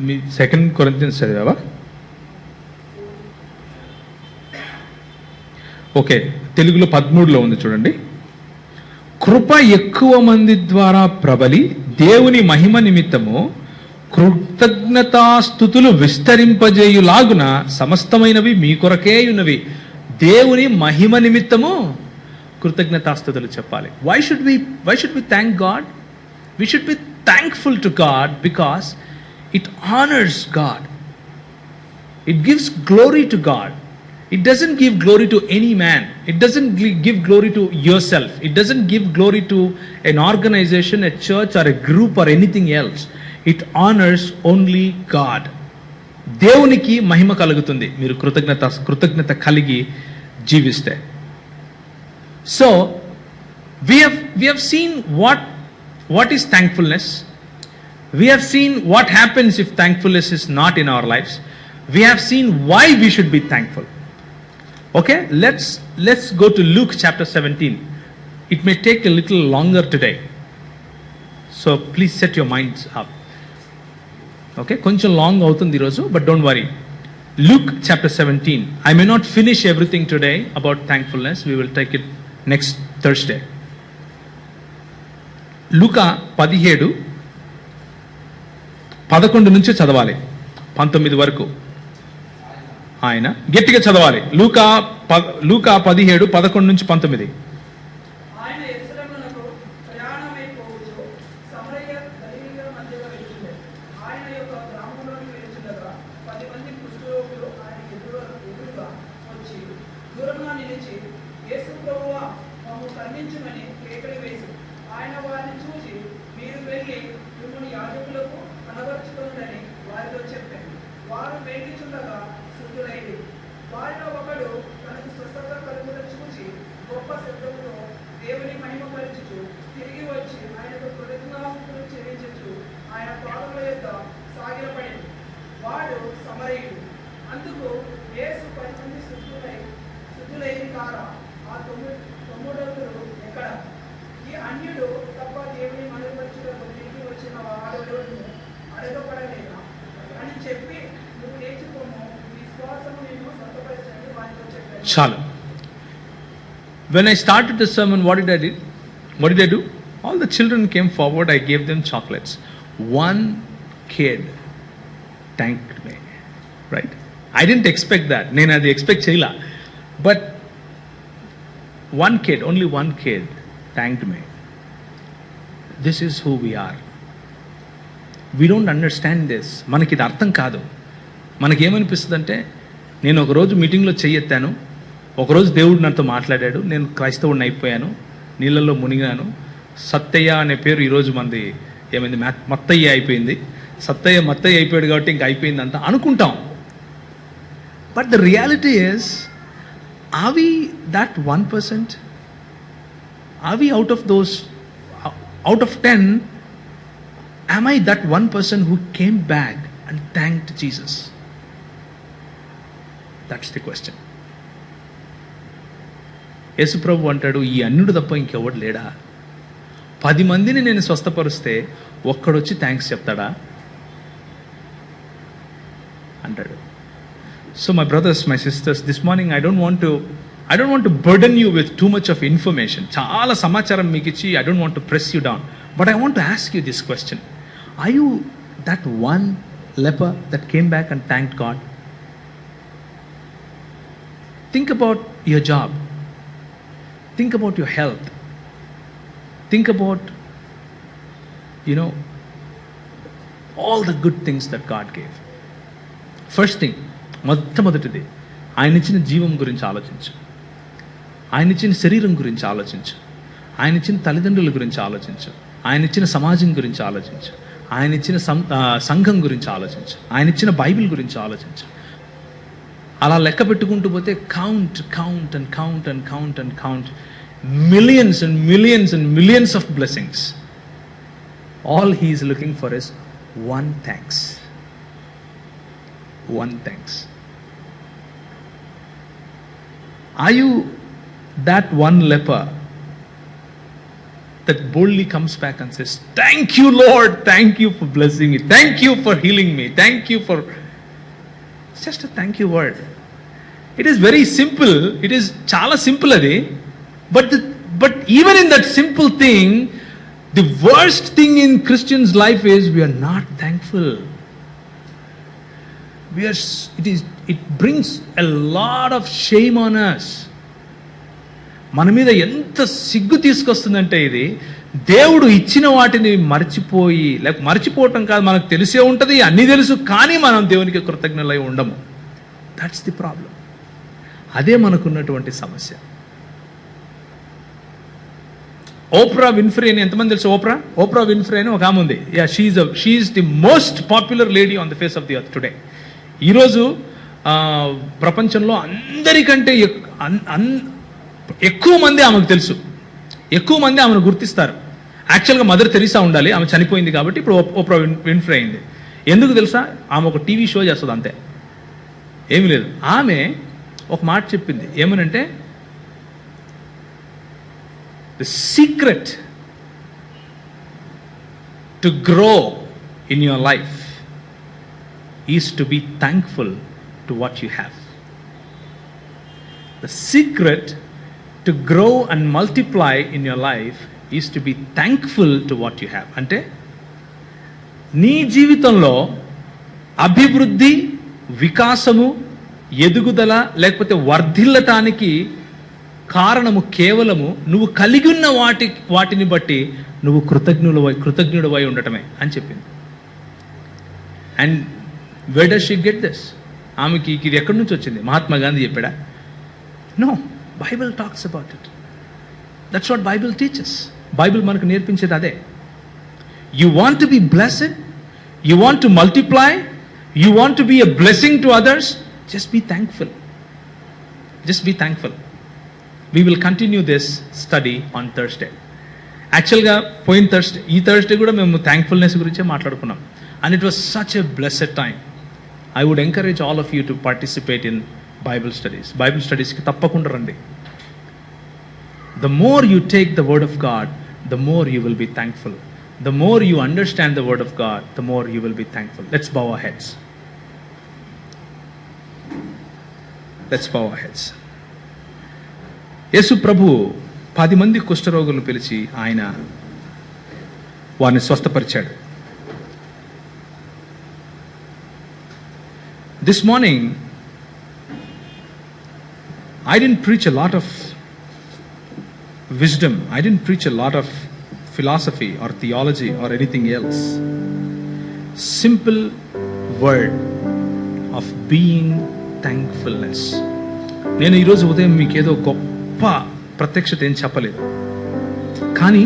మీ 2 Corinthians చదివావా? ఓకే, తెలుగులో 13లో ఉంది చూడండి. కృప ఎక్కువ మంది ద్వారా ప్రబలి దేవుని మహిమ నిమిత్తము కృతజ్ఞతాస్తుతులు విస్తరింపజేయులాగున సమస్తమైనవి మీ కొరకే ఉన్నవి. దేవుని మహిమ నిమిత్తము కృతజ్ఞతాస్తుతులు చెప్పాలి. Why should we thank God? We should be thankful to God because it honors God. It gives glory to God. It doesn't give glory to any man. It doesn't give glory to yourself. It doesn't give glory to an organization, a church or a group or anything else. It honors only God. దేవునికి మహిమ కలుగుతుంది మీరు కృతజ్ఞత కలిగి జీవిస్తే. So we have seen what is thankfulness. We have seen what happens if thankfulness is not in our lives. We have seen why we should be thankful. Okay, let's go to Luke chapter 17. It may take a little longer today, so please set your minds up. Okay, కొంచెం long అవుతుంది ఈరోజు, but don't worry. Luke chapter 17. I may not finish everything today about thankfulness. We will take it next Thursday. లూకా 17:11 నుంచి చదవాలి 19 వరకు. ఆయన గట్టిగా చదవాలి. లూకా 17:11 నుంచి 19. చాలు. When I started the sermon, what did I do? All the children came forward. I gave them chocolates. One kid thanked me. Right? I didn't expect that. నేను అది ఎక్స్పెక్ట్ చేయలా. But only one kid thanked me. This is who we are. We don't understand this. మనకి ఇది అర్థం కాదు. మనకేమనిపిస్తుంది అంటే, నేను ఒకరోజు మీటింగ్లో చెయ్యెత్తాను, ఒకరోజు దేవుడు నాతో మాట్లాడాడు, నేను క్రైస్తవుడిని అయిపోయాను, నీళ్ళల్లో మునిగాను, సత్తయ్య అనే పేరు ఈరోజు మంది ఏమైంది, మత్తయ్య అయిపోయింది, మత్తయ్య అయిపోయాడు కాబట్టి ఇంకా అయిపోయింది అంతా అనుకుంటాం. But the reality is, are we that 1%? Are we out of 10, am I that 1% who came back and thanked Jesus? That's the question. యేసు ప్రభు అంటాడు, ఈ అన్యుడు తప్ప ఇంకెవడు లేడా? 10 మందిని నేను స్వస్థపరిస్తే ఒక్కడొచ్చి థ్యాంక్స్ చెప్తాడా అంటాడు. So my brothers, my sisters, this morning I don't want to burden you with too much of information. చాలా సమాచారం మీకు ఇచ్చి I don't want to press you down. But I want to ask you this question. Are you that one leper that came back and thanked God? Think about your job. Think about your health. Think about, all the good things that God gave. First thing, మొట్టమొదటిది, ఆయన ఇచ్చిన జీవం గురించి ఆలోచించు. ఆయన ఇచ్చిన శరీరం గురించి ఆలోచించు. ఆయన ఇచ్చిన తల్లిదండ్రుల గురించి ఆలోచించు. ఆయన ఇచ్చిన సమాజం గురించి ఆలోచించు. ఆయన ఇచ్చిన సంఘం గురించి ఆలోచించు. ఆయన ఇచ్చిన బైబిల్ గురించి ఆలోచించు. అలా లెక్క పెట్టుకుంటూ పోతే count millions and millions and millions of blessings. All he is looking for is one thanks. Are you that one leper that boldly comes back and says, thank you Lord, thank you for blessing me, thank you for healing me, thank you for... It's just a thank you word. It is very simple. It is chala simple adi. But even in that simple thing, the worst thing in Christian's life is we are not thankful. It brings a lot of shame on us. మన మీద ఎంత సిగ్గు తీసుకొస్తుందంటే ఇది, దేవుడు ఇచ్చిన వాటిని మర్చిపోయి, మర్చిపోవటం కాదు, మనకు తెలిసే ఉంటుంది, అన్నీ తెలుసు, కానీ మనం దేవునికి కృతజ్ఞులై ఉండము. That's the problem. అదే మనకున్నటువంటి సమస్య. ఓప్రా విన్ఫ్రే అని ఎంతమంది తెలుసు? ఓప్రా విన్ఫ్రే అని ఒక ఆమె ఉంది. She is the most popular lady on the face of the earth today. ఈరోజు ప్రపంచంలో అందరికంటే ఎక్కువ మంది ఆమెకు తెలుసు, ఎక్కువ మంది ఆమెను గుర్తిస్తారు. యాక్చువల్గా మదర్ తెరీసా ఉండాలి, ఆమె చనిపోయింది కాబట్టి ఇప్పుడు ఓప్రా విన్ఫ్రే అయింది. ఎందుకు తెలుసా? ఆమె ఒక టీవీ షో చేస్తుంది, అంతే, ఏమీ లేదు. ఆమె ఒక మాట చెప్పింది, ఏమనంటే, the secret to grow in your life is to be thankful to what you have. The secret to grow and multiply in your life is to be thankful to what you have. అంటే నీ జీవితంలో అభివృద్ధి, వికాసము, ఎదుగుదల లేకపోతే వర్ధిల్లటానికి కారణము కేవలము నువ్వు కలిగి ఉన్న వాటిని బట్టి నువ్వు కృతజ్ఞుడవై ఉండటమే అని చెప్పింది. And where does she get this? ఆమెకి ఇది ఎక్కడి నుంచి వచ్చింది? మహాత్మా గాంధీ చెప్పాడా? No, Bible talks about it. That's what Bible teachers. Bible మనకు నేర్పించేది అదే. You want to be blessed, you want to multiply, you want to be a blessing to others, just be thankful. We will continue this study on Thursday. యాక్చువల్గా ఈ Thursday కూడా మేము thankfulness గురించే మాట్లాడుకున్నాం. And it was such a blessed time. I would encourage all of you to participate in Bible studies. Bible studiesకి తప్పకుండా రండి. The more you take the word of God, the more you will be thankful. The more you understand the word of God, the more you will be thankful. Let's bow our heads. యేసు ప్రభు 10 మంది కుష్ఠరోగులను పిలిచి ఆయన వారిని స్వస్థపరిచాడు. This morning I didn't preach a lot of wisdom. I didn't preach a lot of philosophy or theology or anything else. Simple word of being thankfulness. నేను ఈరోజు ఉదయం మీకు ఏదో గొప్ప ప్రత్యక్షత ఏం చెప్పలేదు, కానీ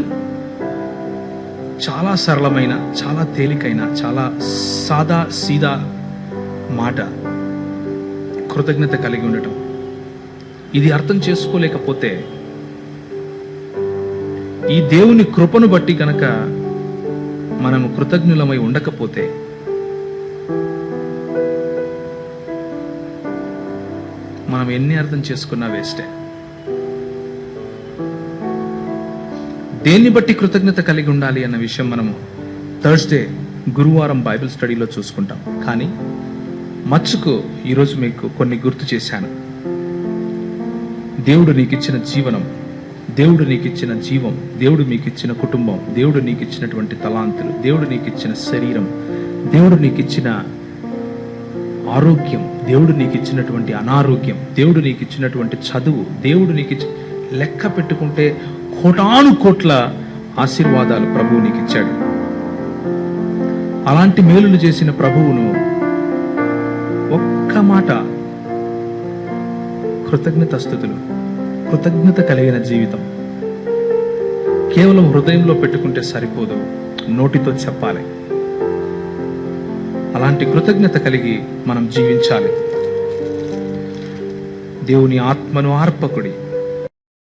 చాలా సరళమైన, చాలా తేలికైన, చాలా సాదా సీదా మాట, కృతజ్ఞత కలిగి ఉండటం. ఇది అర్థం చేసుకోలేకపోతే, ఈ దేవుని కృపను బట్టి కనుక మనము కృతజ్ఞులమై ఉండకపోతే, మనం ఎన్ని అర్థం చేసుకున్నా వేస్టే. దేన్ని బట్టి కృతజ్ఞత కలిగి ఉండాలి అన్న విషయం మనము థర్స్డే, గురువారం బైబిల్ స్టడీలో చూసుకుంటాం. కానీ మచ్చుకు ఈరోజు మీకు కొన్ని గుర్తు చేశాను. దేవుడు నీకు ఇచ్చిన జీవనం, దేవుడు నీకు ఇచ్చిన జీవం, దేవుడు మీకు ఇచ్చిన కుటుంబం, దేవుడు నీకు ఇచ్చినటువంటి తలాంతులు, దేవుడు నీకు ఇచ్చిన శరీరం, దేవుడు నీకు ఇచ్చిన ఆరోగ్యం, దేవుడు నీకు ఇచ్చినటువంటి అనారోగ్యం, దేవుడు నీకు ఇచ్చినటువంటి చదువు, దేవుడు నీకు లెక్క పెట్టుకుంటే కోటాను కోట్ల ఆశీర్వాదాలు ప్రభువు నీకు ఇచ్చాడు. అలాంటి మేలులు చేసిన ప్రభువును ఒక్క మాట కృతజ్ఞతాస్తుతులు, కృతజ్ఞత కలిగిన జీవితం కేవలం హృదయంలో పెట్టుకుంటే సరిపోదు, నోటితో చెప్పాలి. అలాంటి కృతజ్ఞత కలిగి మనం జీవించాలి. దేవుని ఆత్మను ఆర్పకుడి.